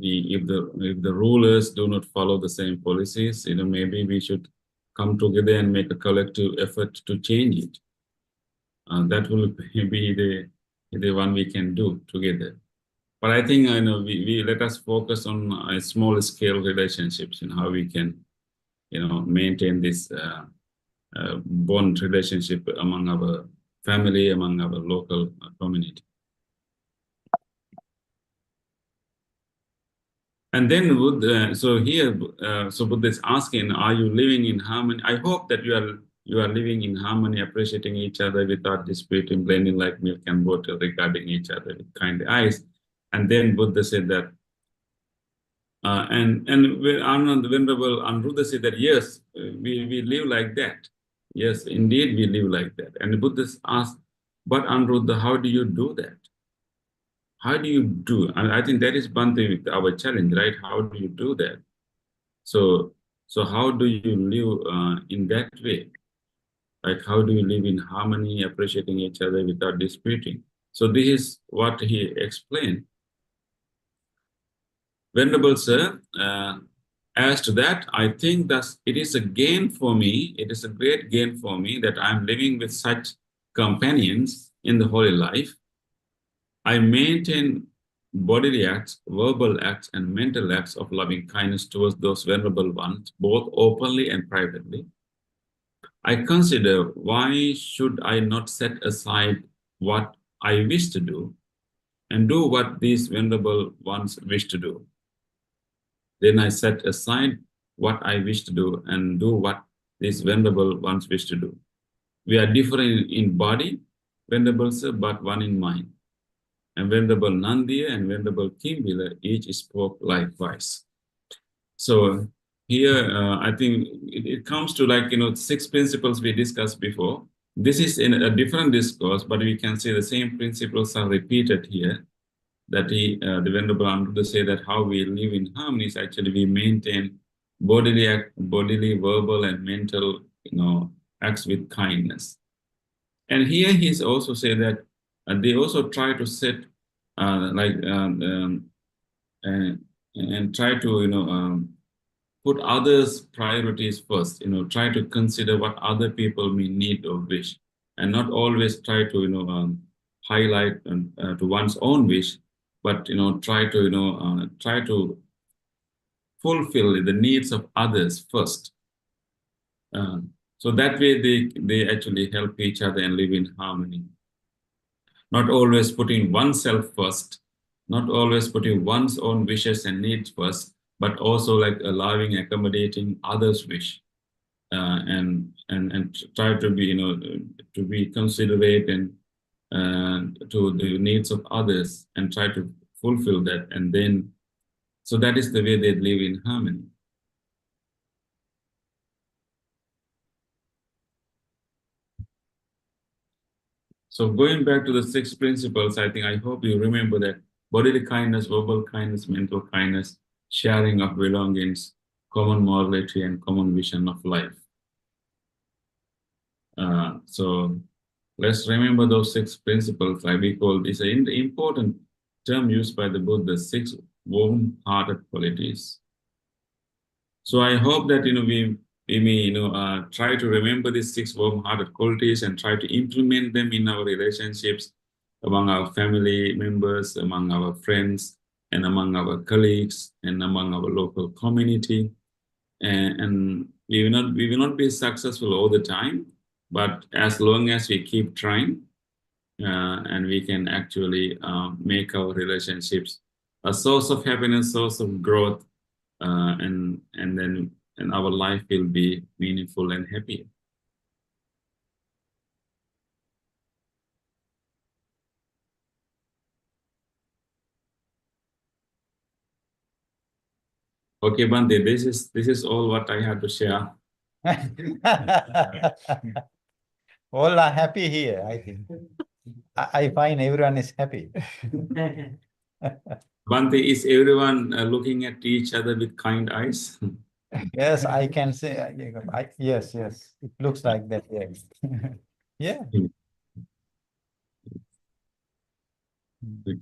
if the rulers do not follow the same policies, maybe we should come together and make a collective effort to change it. That will be the one we can do together. But I think we let us focus on a small scale relationships and how we can maintain this bond relationship among our family, among our local community. And then so Buddha is asking, are you living in harmony? I hope that you are living in harmony, appreciating each other without disputing, blending like milk and water, regarding each other with kind eyes. And then Buddha said that, and the Venerable Anuruddha said that, yes, we live like that. Yes, indeed, we live like that. And the Buddha asked, but Anuruddha, how do you do that? How do you do? I think that is Bhante our challenge, right? How do you do that? So how do you live in that way? Like, how do you live in harmony, appreciating each other without disputing? So this is what he explained. Venerable Sir, as to that, I think that it is a gain for me, it is a great gain for me that I am living with such companions in the holy life. I maintain bodily acts, verbal acts, and mental acts of loving kindness towards those venerable ones, both openly and privately. I consider, why should I not set aside what I wish to do and do what these venerable ones wish to do? Then I set aside what I wish to do and do what these venerable ones wish to do. We are different in body, Venerable Sir, but one in mind. And Venerable Nandiya and Venerable Kimbila each spoke likewise. So here, I think it comes to 6 principles we discussed before. This is in a different discourse, but we can say the same principles are repeated here. That the Venerable Anuruddha say that how we live in harmony is actually we maintain bodily, verbal, and mental, acts with kindness. And here he's also say that they also try to set and try to put others' priorities first. Try to consider what other people may need or wish, and not always try to highlight to one's own wish, but try to fulfill the needs of others first. So that way they actually help each other and live in harmony. Not always putting oneself first, not always putting one's own wishes and needs first, but also allowing, accommodating others' wish, and try to be considerate and to the needs of others and try to fulfill that, and then so that is the way they live in harmony. So going back to the 6 principles, I hope you remember that bodily kindness, verbal kindness, mental kindness, sharing of belongings, common morality, and common vision of life. So let's remember those 6 principles. Like we call this an important term used by the Buddha, 6 warm-hearted qualities. So I hope that we may try to remember these 6 warm-hearted qualities and try to implement them in our relationships among our family members, among our friends, and among our colleagues, and among our local community. And we will not be successful all the time, but as long as we keep trying, and we can actually make our relationships a source of happiness, source of growth, and our life will be meaningful and happy. Okay, Bhante, this is all what I have to share. All are happy here, I think. I find everyone is happy. Bhante, is everyone looking at each other with kind eyes? Yes, I can say, yes, it looks like that, yes. Yeah. Okay.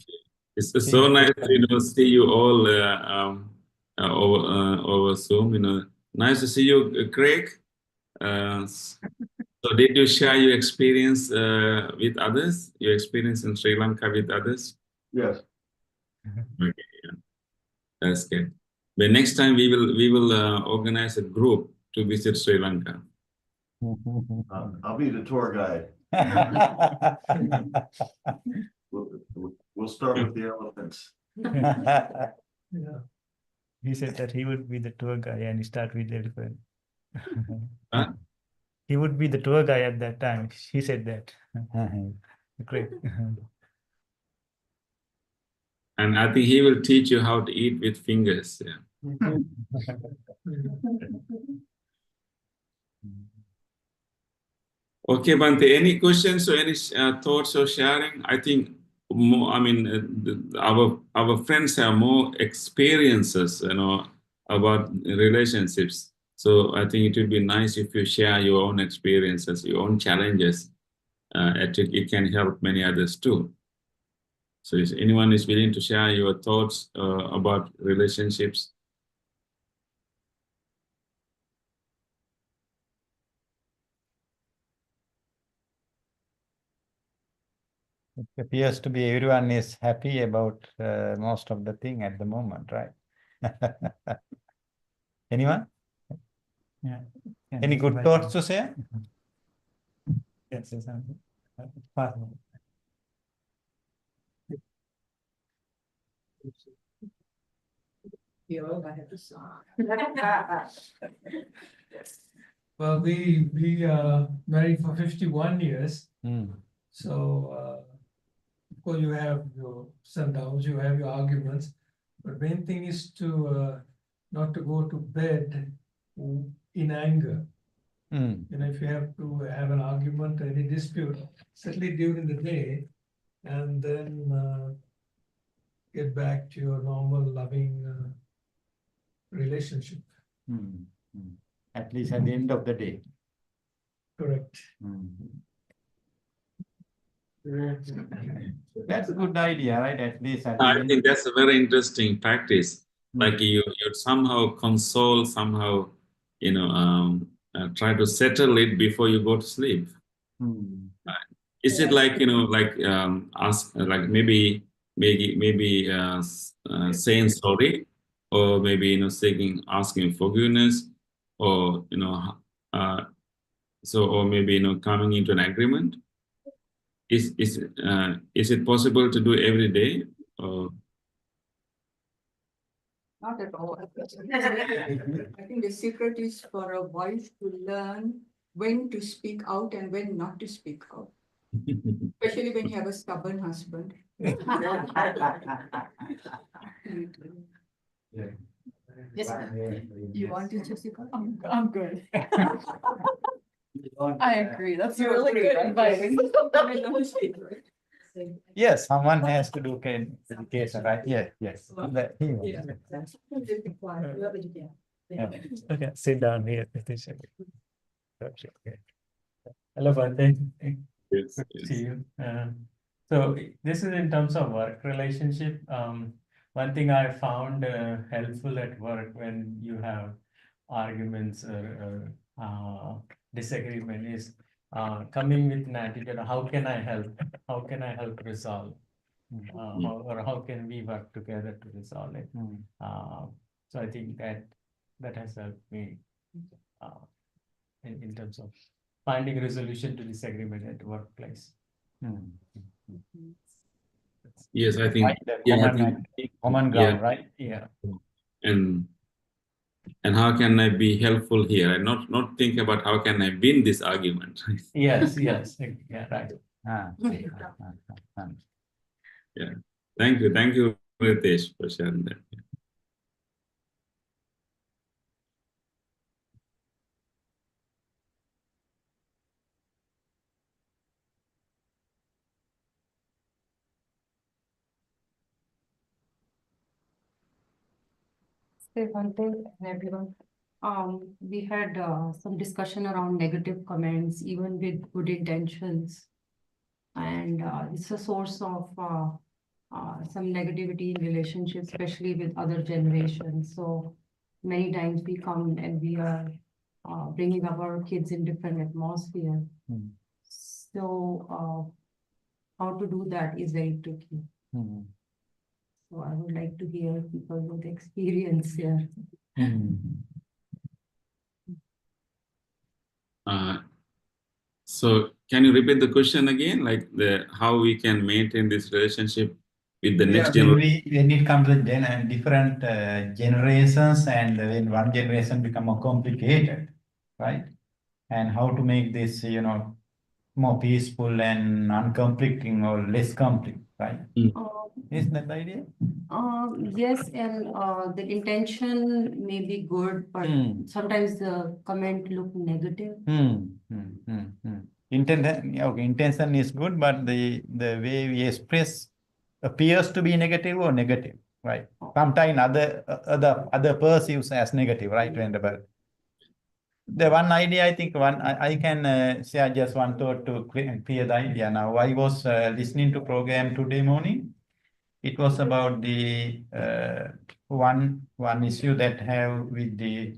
It's so nice to see you all over Zoom. Nice to see you, Craig. So did you share your experience with others? Your experience in Sri Lanka with others? Yes. Okay, yeah. That's good. But next time we will organize a group to visit Sri Lanka. I'll be the tour guide. We'll start with the elephants. Yeah. He said that he would be the tour guy and start with the elephant. Huh? He would be the tour guy at that time. He said that. Great. And I think he will teach you how to eat with fingers. Yeah. Okay, Bante, any questions or any thoughts or sharing? I think more, I mean, our friends have more experiences, about relationships. So I think it would be nice if you share your own experiences, your own challenges. It can help many others too. So if anyone is willing to share your thoughts about relationships. It appears to be everyone is happy about most of the thing at the moment, right? Anyone? Yeah. Any good thoughts to say? Yes, yes, Here, I have to song. Well, we married for 51 years, Hmm. so of course you have your sundowns, you have your arguments, but main thing is to not to go to bed in anger. Hmm. If you have to have an argument or any dispute, settle it during the day, and then get back to your normal loving relationship. Hmm. Hmm. At least at the end of the day. Correct. Hmm. That's a good idea, right? At least at the I end. think that's a very interesting practice. Hmm. Like you somehow console, somehow, try to settle it before you go to sleep. Hmm. Is it like, ask, like maybe saying sorry, or maybe, asking forgiveness, or, or maybe, coming into an agreement? Is it possible to do every day? Or Not at all. I think the secret is for a wife to learn when to speak out and when not to speak out, especially when you have a stubborn husband. Yes. You want to just, I'm good. I agree. That's You're really good advice. Yes, someone has to do education, right? Yes, yes. Yeah. Yeah. Okay, sit down here. Okay. Hello, Bante. Yes, Good to yes. see you. So this is in terms of work relationship. One thing I found helpful at work when you have arguments or disagreement is coming with an attitude, how can I help? How can I help resolve? Or how can we work together to resolve it? So I think that has helped me in terms of finding a resolution to disagreement at workplace. Yes, I think, Right, the yeah, I common, think, common ground, right? Yeah. and how can I be helpful here, and not think about how can I win this argument. Yes, yes, yeah, right. Yeah. Thank you, Ritesh, for sharing that. Bante and everyone. We had some discussion around negative comments, even with good intentions. And it's a source of some negativity in relationships, especially with other generations. So many times we come and we are bringing our kids in different atmosphere. Hmm. So how to do that is very tricky. Hmm. So I would like to hear people with experience here. Hmm. So can you repeat the question again? Like how we can maintain this relationship with the next When generation? when it comes to different generations, and when one generation become more complicated, right? And how to make this, more peaceful and unconflicting or less conflict, right? Is that the idea? Yes, and the intention may be good, but sometimes the comment look negative. Intention is good, but the way we express appears to be negative or negative, right? Sometimes other perceives as negative, right? Whenever the one idea, I think I can share just one thought to clear the idea. Now, I was listening to program today morning. It was about the one issue that have with the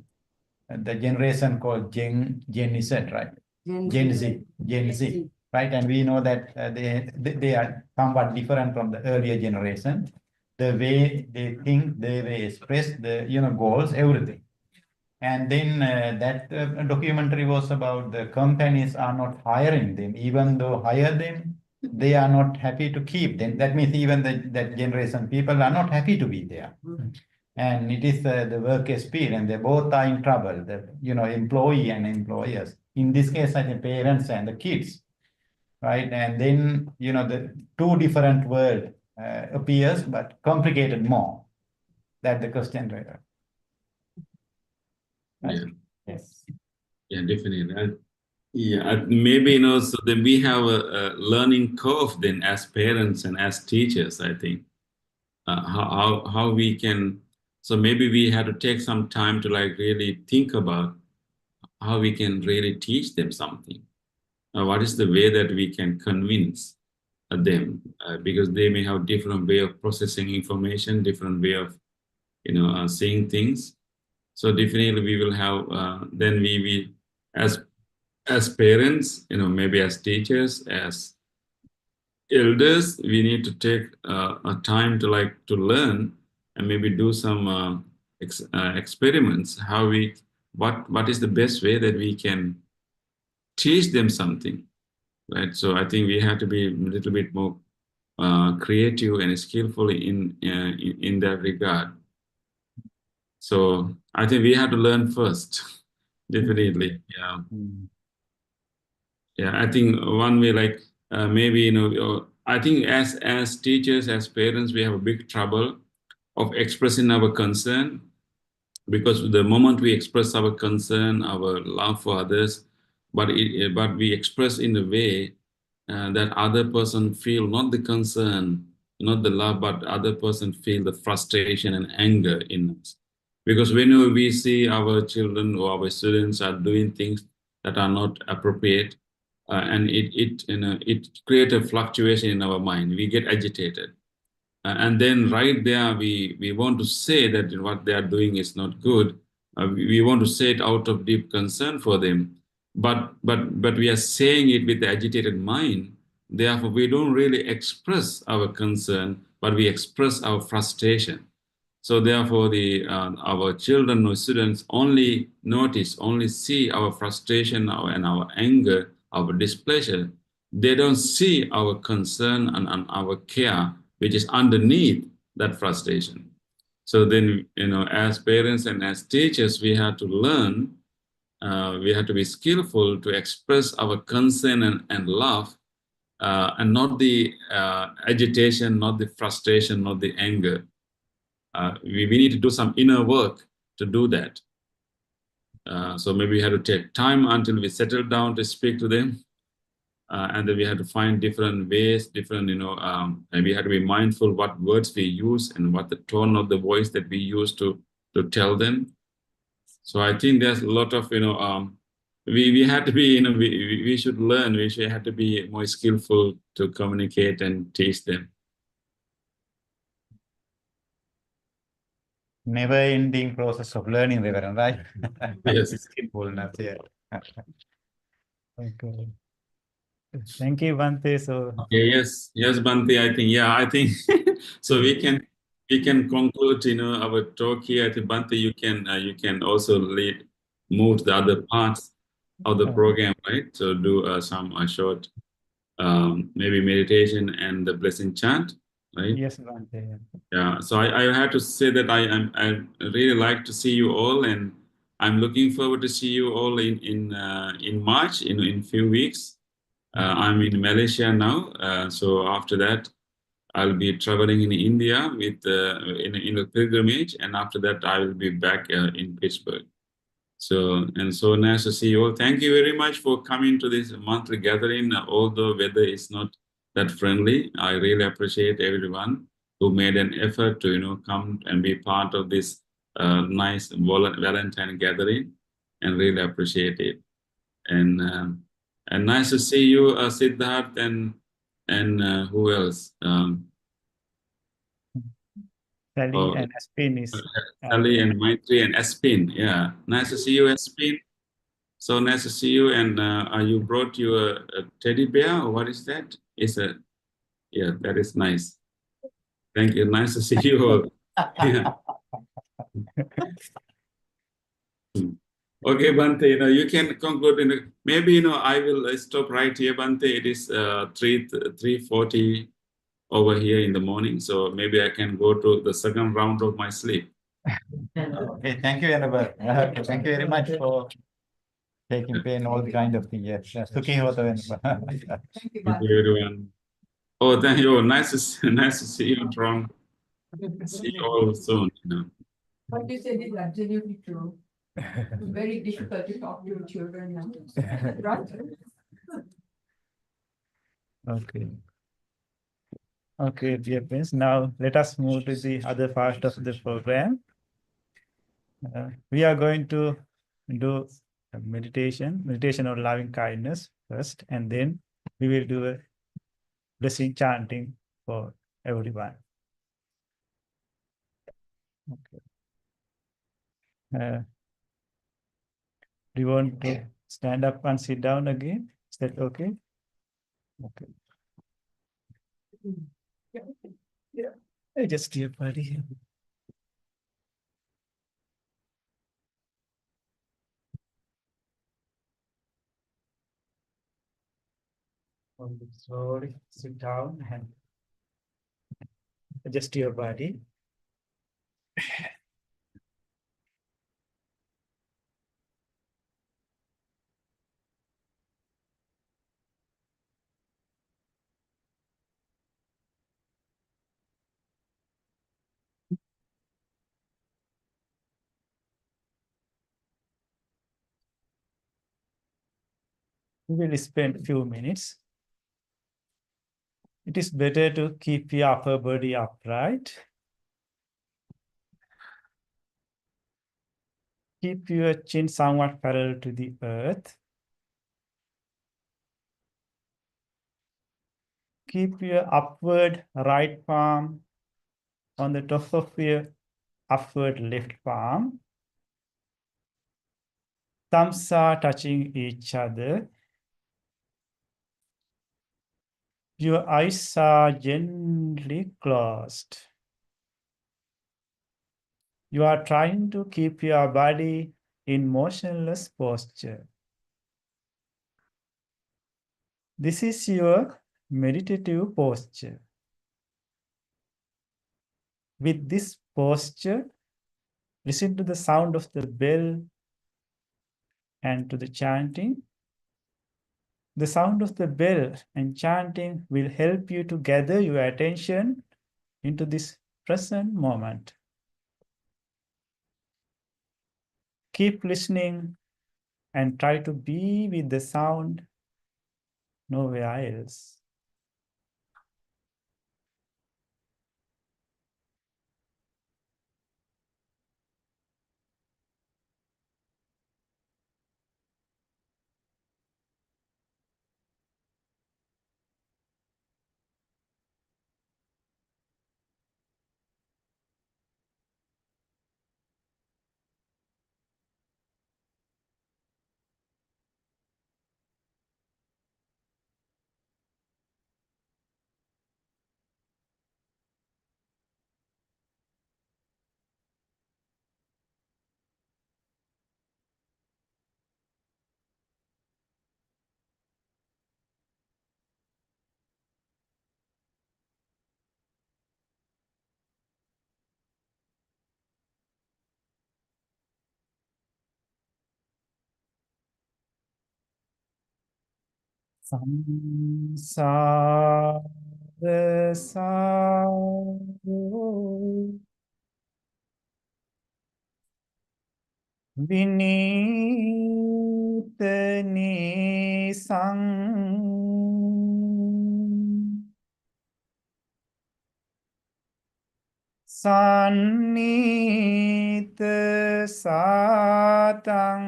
generation called Gen Z, right? Gen Z, right? And we know that they are somewhat different from the earlier generation. The way they think, the way they express, the goals, everything. And then that documentary was about the companies are not hiring them, even though hire them, they are not happy to keep them. That means even that generation people are not happy to be there. And it is the work experience. They both are in trouble. The employee and employers. In this case, I think parents and the kids, right? And then the two different world appears, but complicated more. That's the question, right? Yeah. Yes. Yeah, definitely. Yeah, maybe so then we have a learning curve then as parents and as teachers. I think how we can. So maybe we have to take some time to like really think about how we can really teach them something. What is the way that we can convince them? Because they may have different way of processing information, different way of seeing things. So definitely we will have then we as parents, maybe as teachers, as elders, we need to take a time to learn and maybe do some experiments. What is the best way that we can teach them something, right? So I think we have to be a little bit more creative and skillful in that regard. So I think we have to learn first, definitely. Yeah. Yeah, I think one way, like maybe I think as teachers, as parents, we have a big trouble of expressing our concern, because the moment we express our concern, our love for others, but we express in a way that other person feel not the concern, not the love, but other person feel the frustration and anger in us. Because whenever we see our children or our students are doing things that are not appropriate, and it creates a fluctuation in our mind. We get agitated, and then right there we want to say that what they are doing is not good. We want to say it out of deep concern for them, but we are saying it with the agitated mind. Therefore, we don't really express our concern, but we express our frustration. So therefore, our children or students only see our frustration and our anger, our displeasure. They don't see our concern and our care, which is underneath that frustration. So then, as parents and as teachers, we have to learn, we have to be skillful to express our concern and love, and not the agitation, not the frustration, not the anger. We need to do some inner work to do that. So maybe we have to take time until we settle down to speak to them. And then we have to find different ways, and we have to be mindful what words we use and what the tone of the voice that we use to tell them. So I think there's a lot of, we have to be, we should learn, we should have to be more skillful to communicate and teach them. never ending process of learning, Reverend, right? Yes. Skillfulness, yeah. Okay. Thank you, Bhante. So, Yes, Bhante. I think so. We can conclude, our talk here. I think Bhante, you can also move to the other parts of the program, right? So do some short, maybe meditation and the blessing chant, right? yes, Bhante. Yeah, so I have to say that I really like to see you all, and I'm looking forward to see you all in March, in few weeks. I'm in Malaysia now, so after that I'll be traveling in India with in a pilgrimage, and after that I will be back in Pittsburgh. So nice to see you all. Thank you very much for coming to this monthly gathering. Although weather is not that friendly, I really appreciate everyone who made an effort to come and be part of this nice Valentine gathering, and really appreciate it. And nice to see you, Siddharth, and who else? Sally Oh, and Aspin is Sally and Maitri and Espin. Yeah, nice to see you, Espin. So nice to see you. And you brought your a teddy bear, or what is that? Yeah, that is nice. Thank you. Nice to see you all. Yeah. Okay, Bante, you can conclude maybe, I will stop right here, Bante. It is 3:40 over here in the morning. So maybe I can go to the second round of my sleep. Okay, thank you, Annabelle. Thank you very much for taking pain, all kind of things. Yes, Sukhi hota, Annabelle. Thank you, Thank Bhante. you, everyone. Oh, thank you. Nice to see you, Tron. See you all soon. What you said is absolutely true. Very difficult to talk to children now. Right? okay. Okay, dear friends, now let us move to the other part of the program. We are going to do a meditation of loving kindness first, and then we will do a blessing chanting for everyone. Okay. Do you want to stand up and sit down again? Is that okay? Okay. Yeah. Just dear buddy. Slowly sit down and adjust your body. We will spend a few minutes. It is better to keep your upper body upright. Keep your chin somewhat parallel to the earth. Keep your upward right palm on the top of your upward left palm. Thumbs are touching each other. Your eyes are gently closed. You are trying to keep your body in motionless posture. This is your meditative posture. With this posture, listen to the sound of the bell and to the chanting. The sound of the bell and chanting will help you to gather your attention into this present moment. Keep listening and try to be with the sound, nowhere else. Samsara saro vinitani sang Sannita satang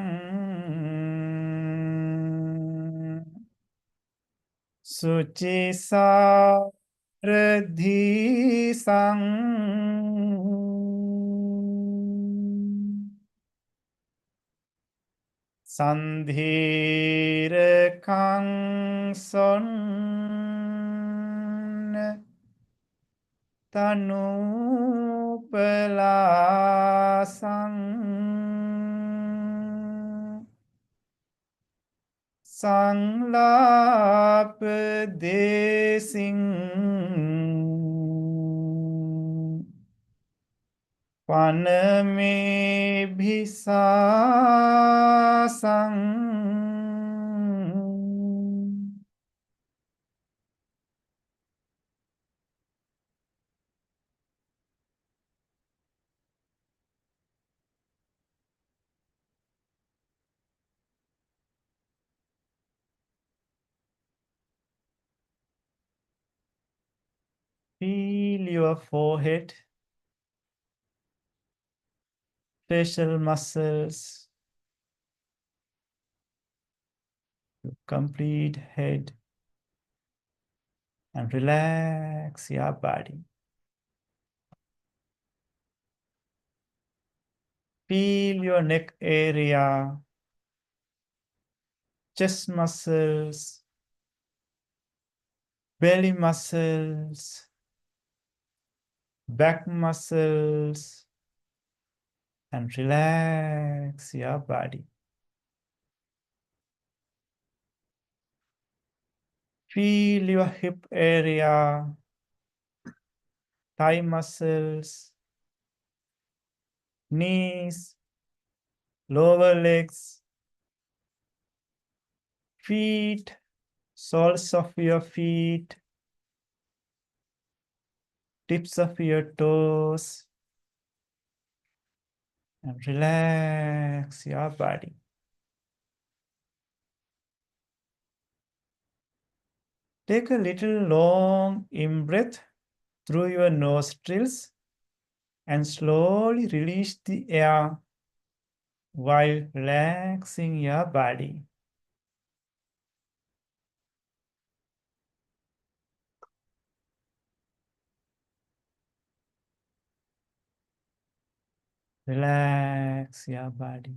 Suci saradhi sang Sandhira kang son Tanu pelasang Sanglap desing Paname bisa sang Feel your forehead, facial muscles, your complete head, and relax your body. Feel your neck area, chest muscles, belly muscles, back muscles, and relax your body. Feel your hip area, thigh muscles, knees, lower legs, feet, soles of your feet, tips of your toes, and relax your body. Take a little long in-breath through your nostrils and slowly release the air while relaxing your body. Relax your body.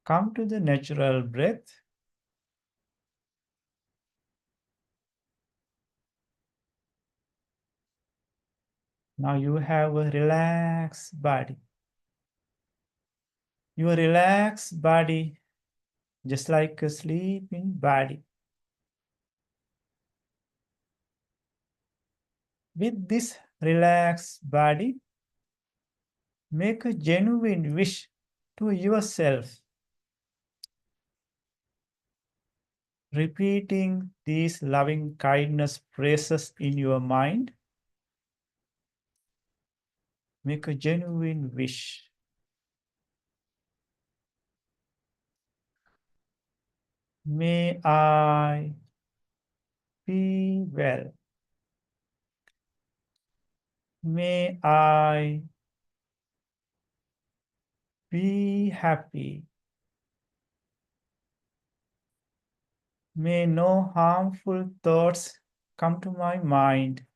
Come to the natural breath. Now you have a relaxed body. Your relaxed body, just like a sleeping body. With this relaxed body, make a genuine wish to yourself, repeating these loving kindness phrases in your mind. Make a genuine wish. May I be well. May I be happy. May no harmful thoughts come to my mind.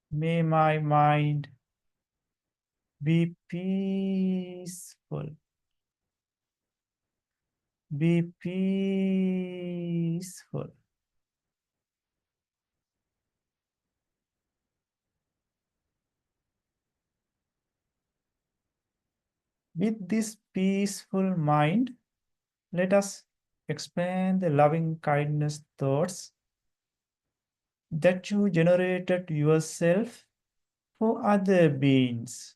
May my mind be peaceful. Be peaceful. With this peaceful mind, let us expand the loving kindness thoughts that you generated yourself for other beings.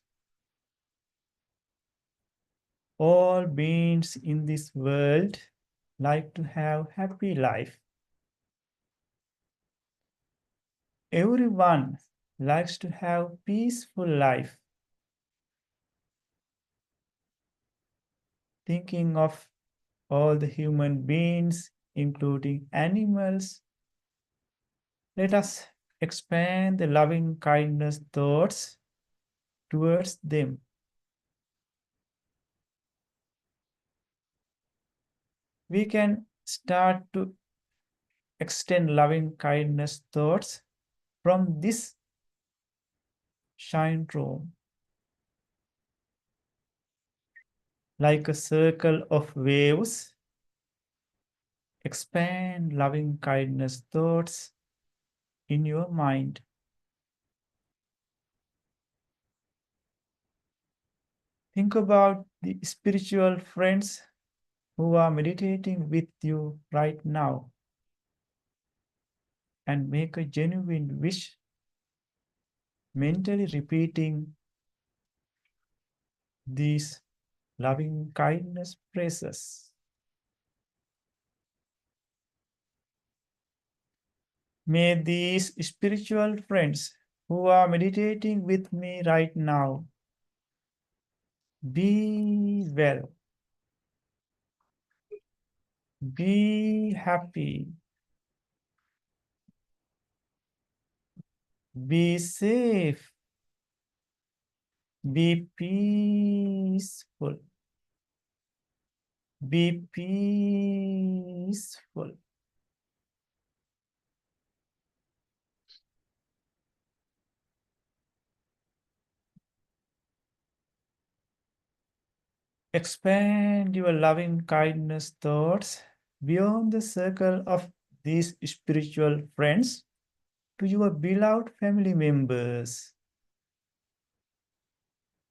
All beings in this world like to have happy life. Everyone likes to have peaceful life. Thinking of all the human beings, including animals, let us expand the loving kindness thoughts towards them. We can start to extend loving kindness thoughts from this shine room. Like a circle of waves, expand loving kindness thoughts in your mind. Think about the spiritual friends who are meditating with you right now and make a genuine wish, mentally repeating these loving kindness phrases. May these spiritual friends who are meditating with me right now be well, be happy, be safe, be peaceful, be peaceful. Expand your loving kindness thoughts beyond the circle of these spiritual friends to your beloved family members.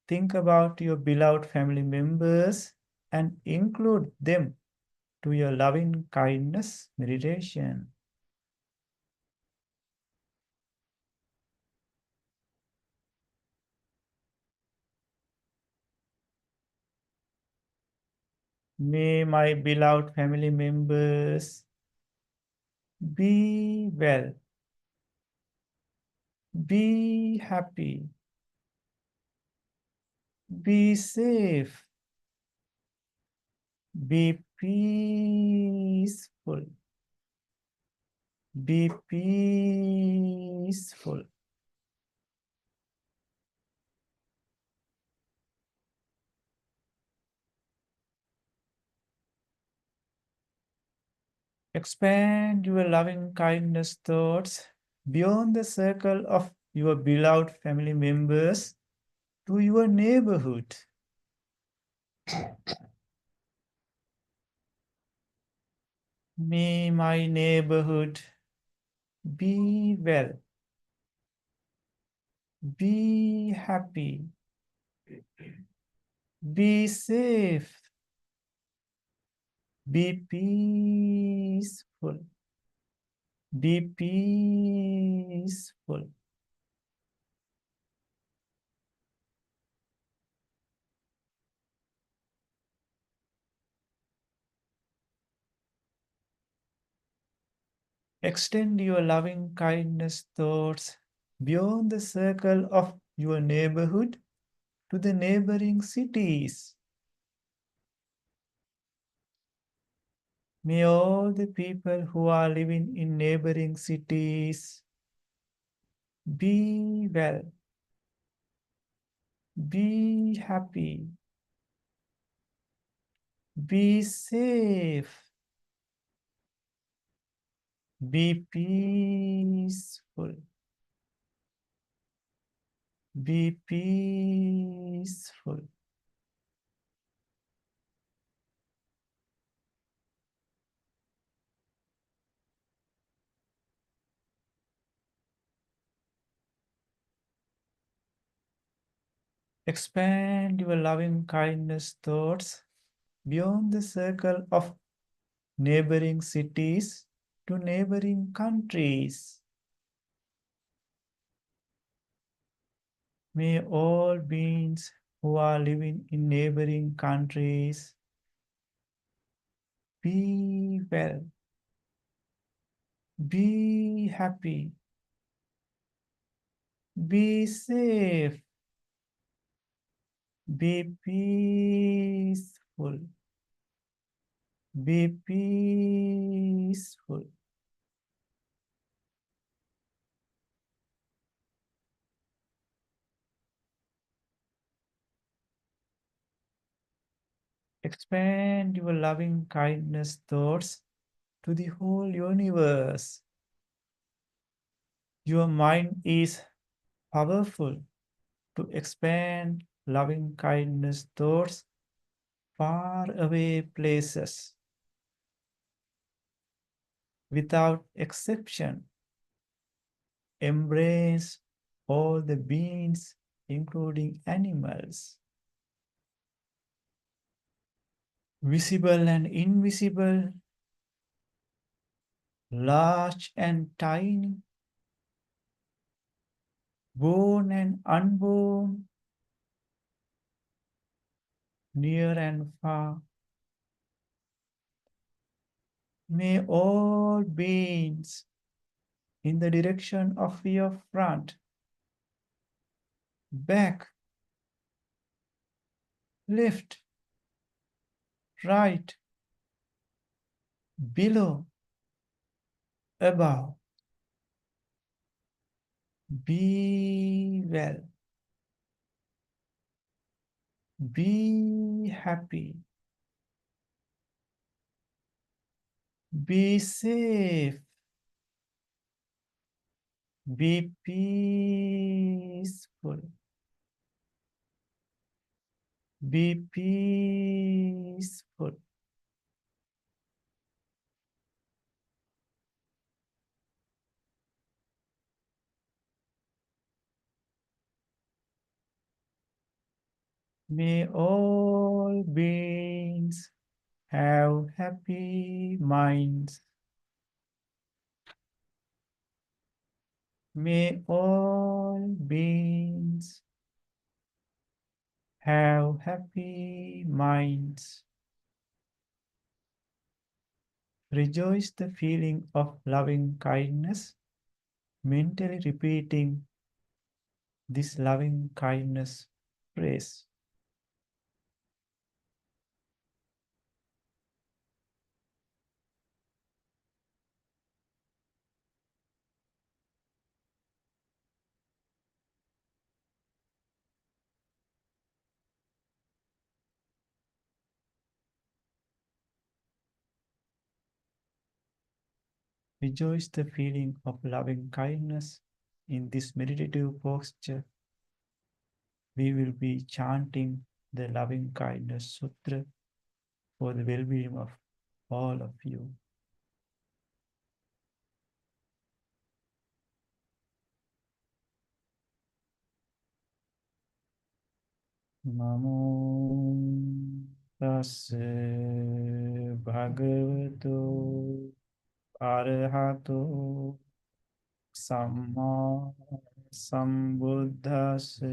Think about your beloved family members and include them to your loving kindness meditation. May my beloved family members be well, be happy, be safe, be peaceful, be peaceful. Expand your loving kindness thoughts beyond the circle of your beloved family members to your neighborhood. May my neighborhood be well, be happy, be safe, be peaceful, be peaceful. Extend your loving kindness thoughts beyond the circle of your neighborhood to the neighboring cities. May all the people who are living in neighboring cities be well, be happy, be safe, be peaceful, be peaceful. Expand your loving kindness thoughts beyond the circle of neighboring cities to neighboring countries. May all beings who are living in neighboring countries be well, be happy, be safe, be peaceful, be peaceful. Expand your loving kindness thoughts to the whole universe. Your mind is powerful to expand loving kindness thoughts far away places. Without exception, embrace all the beings, including animals, visible and invisible, large and tiny, born and unborn, near and far. May all beings in the direction of your front, back, left, right, below, above, be well, be happy, be safe, be peaceful, be peaceful. May all beings have happy minds. May all beings have happy minds. Rejoice the feeling of loving kindness, mentally repeating this loving kindness phrase. Rejoice the feeling of loving kindness in this meditative posture. We will be chanting the loving kindness sutra for the well-being of all of you. Namo tassa bhagavato arahato samma sambuddhassa.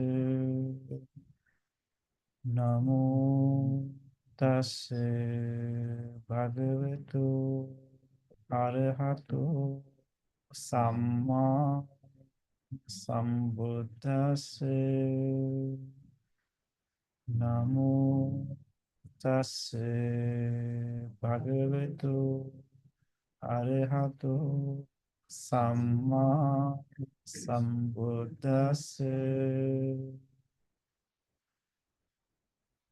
Namo tassa bhagavato arahato samma sambuddhassa. Namo tassa bhagavato arahato samma sambuddhassa.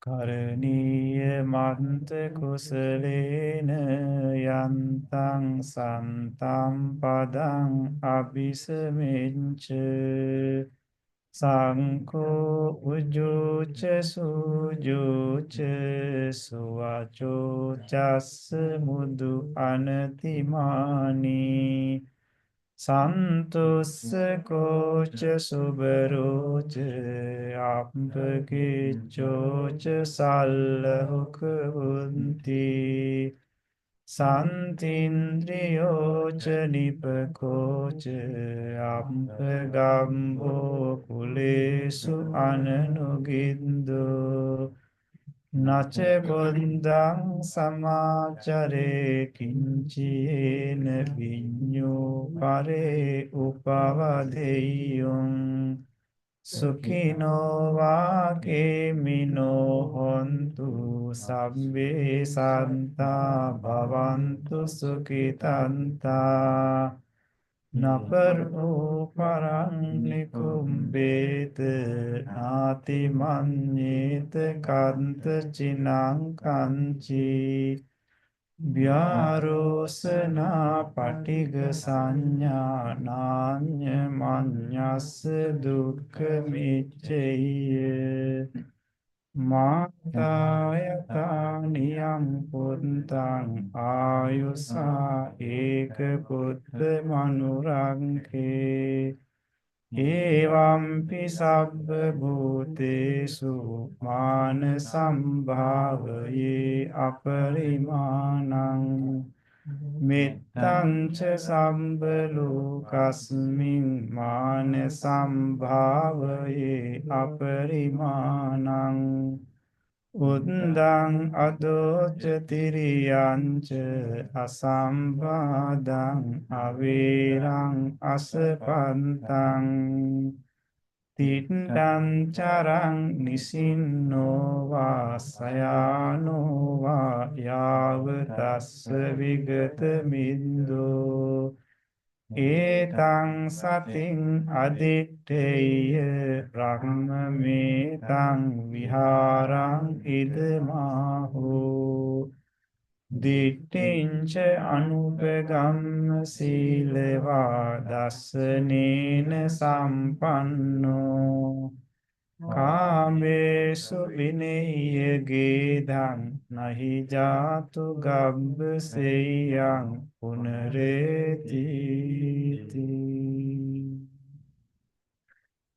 Karaniya manta kusalena yantang santam padang abhisamincha Sangko ujuca sujuca suvaco cas mudu anatimani Santus koca subaroca ampakicoca sallahukavunti Santindriyoca nipakoca අපගම්බෝ කුලේසු අනනුගින්දෝ නච බොන්දං සමාචරේ කිංචයේන විඤ්ඤෝ පරේ උපවදෙය්‍යොං සුඛිනෝ වාකේමිනෝ හොන්තු සබ්බේ සන්තා භවන්තු සුඛිතන්තා නපරෝ පරං නිකුම්බේත නාති මඤ්ඤේත කන්ත චිනං කංචි ව්‍යාරෝසනා පටිග සංඥානාඤ්ඤ මඤ්ඤස්ස දුක්ඛ මිච්ඡේය මාතායතානියං පුත්තං ආයුසා ඒක පුත්ත මනුරංකේ ඒවම්පි සබ්බ භූතේසු මාන සම්භාවයේ අපරිමාණං මෙත්තං ච සම්බ ලෝකස්මින් මාන සම්භාවයේ අපරිමාණං උද්දං අදෝච තිරියංච අසම්බාධං අවේරං අසපන්තං තිට්ඨං චරං නිසින්නෝ වා සයානෝ වා යාව තස්ස විගත මිද්දෝ ඒතං සතින් අදිත්තේය බ්‍රහ්මමේතං විහාරං ඉදමාහෝ දිට්ඨිංච අනුපගම්ම සීලවා දස්සනේන සම්පන්නෝ කාමේසු විනේය ගේධං නහි ජාතු ගබ්බසෙයං පුනරේතිති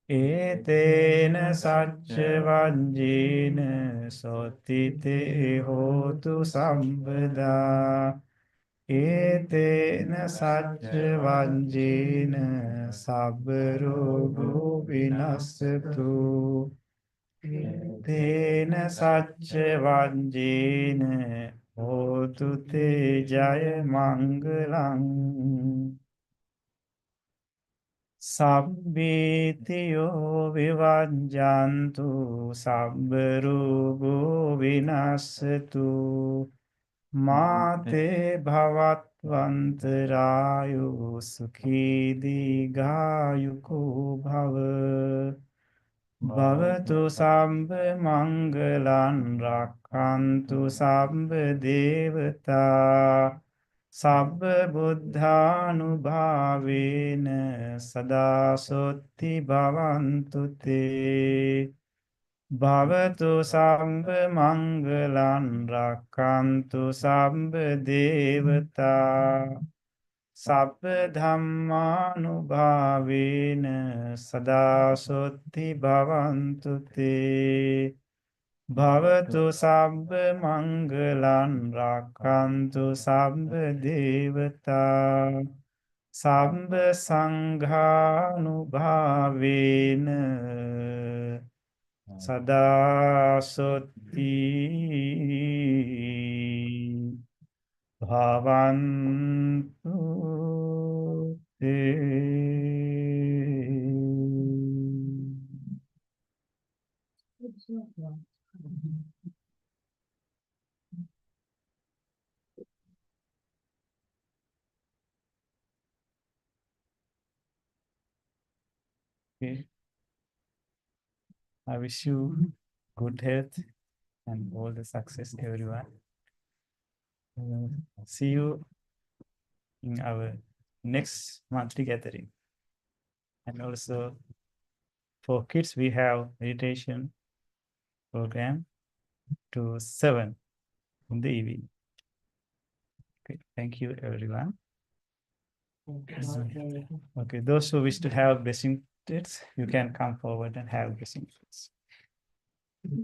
ඒතේන සච්ච වජ්ජේන සොත්තිතේ හෝතු සම්පදා ඒතේන සච්ච වජ්ජේන සබ්බ රෝගෝ විනස්සතු තේන සච්ච වජ්ජේන හෝතු තේ ජය මංගලං සබ්බීතියෝ විවජ්ජන්තු සබ්බ රෝගෝ විනස්සතු මාතේ භවත්වන්තරායෝ සුඛී දීඝායුකෝ භව භවතු සම්බ මංගලං රක්ඛන්තු සම්බ දේවතා සබ්බ බුද්ධානුභාවේන සදා සොත්ති භවන්තු තේ භවතු සම්බ මංගලං රක්ඛන්තු සම්බ දේවතා සබ්බ ධම්මානුභාවේන සදා සොත්ති භවන්තු තේ භවතු සබ්බ මංගලං රක්ඛන්තු සබ්බ දේවතා සබ්බ සංඝානුභාවේන සදා සොත්ති භවන්තු Okay. I wish you good health and all the success, everyone. See you in our next monthly gathering. And also for kids, we have meditation program to 7 in the evening. Okay, thank you, everyone. Okay, those who wish to have blessing dates, you can come forward and have blessing dates. Okay.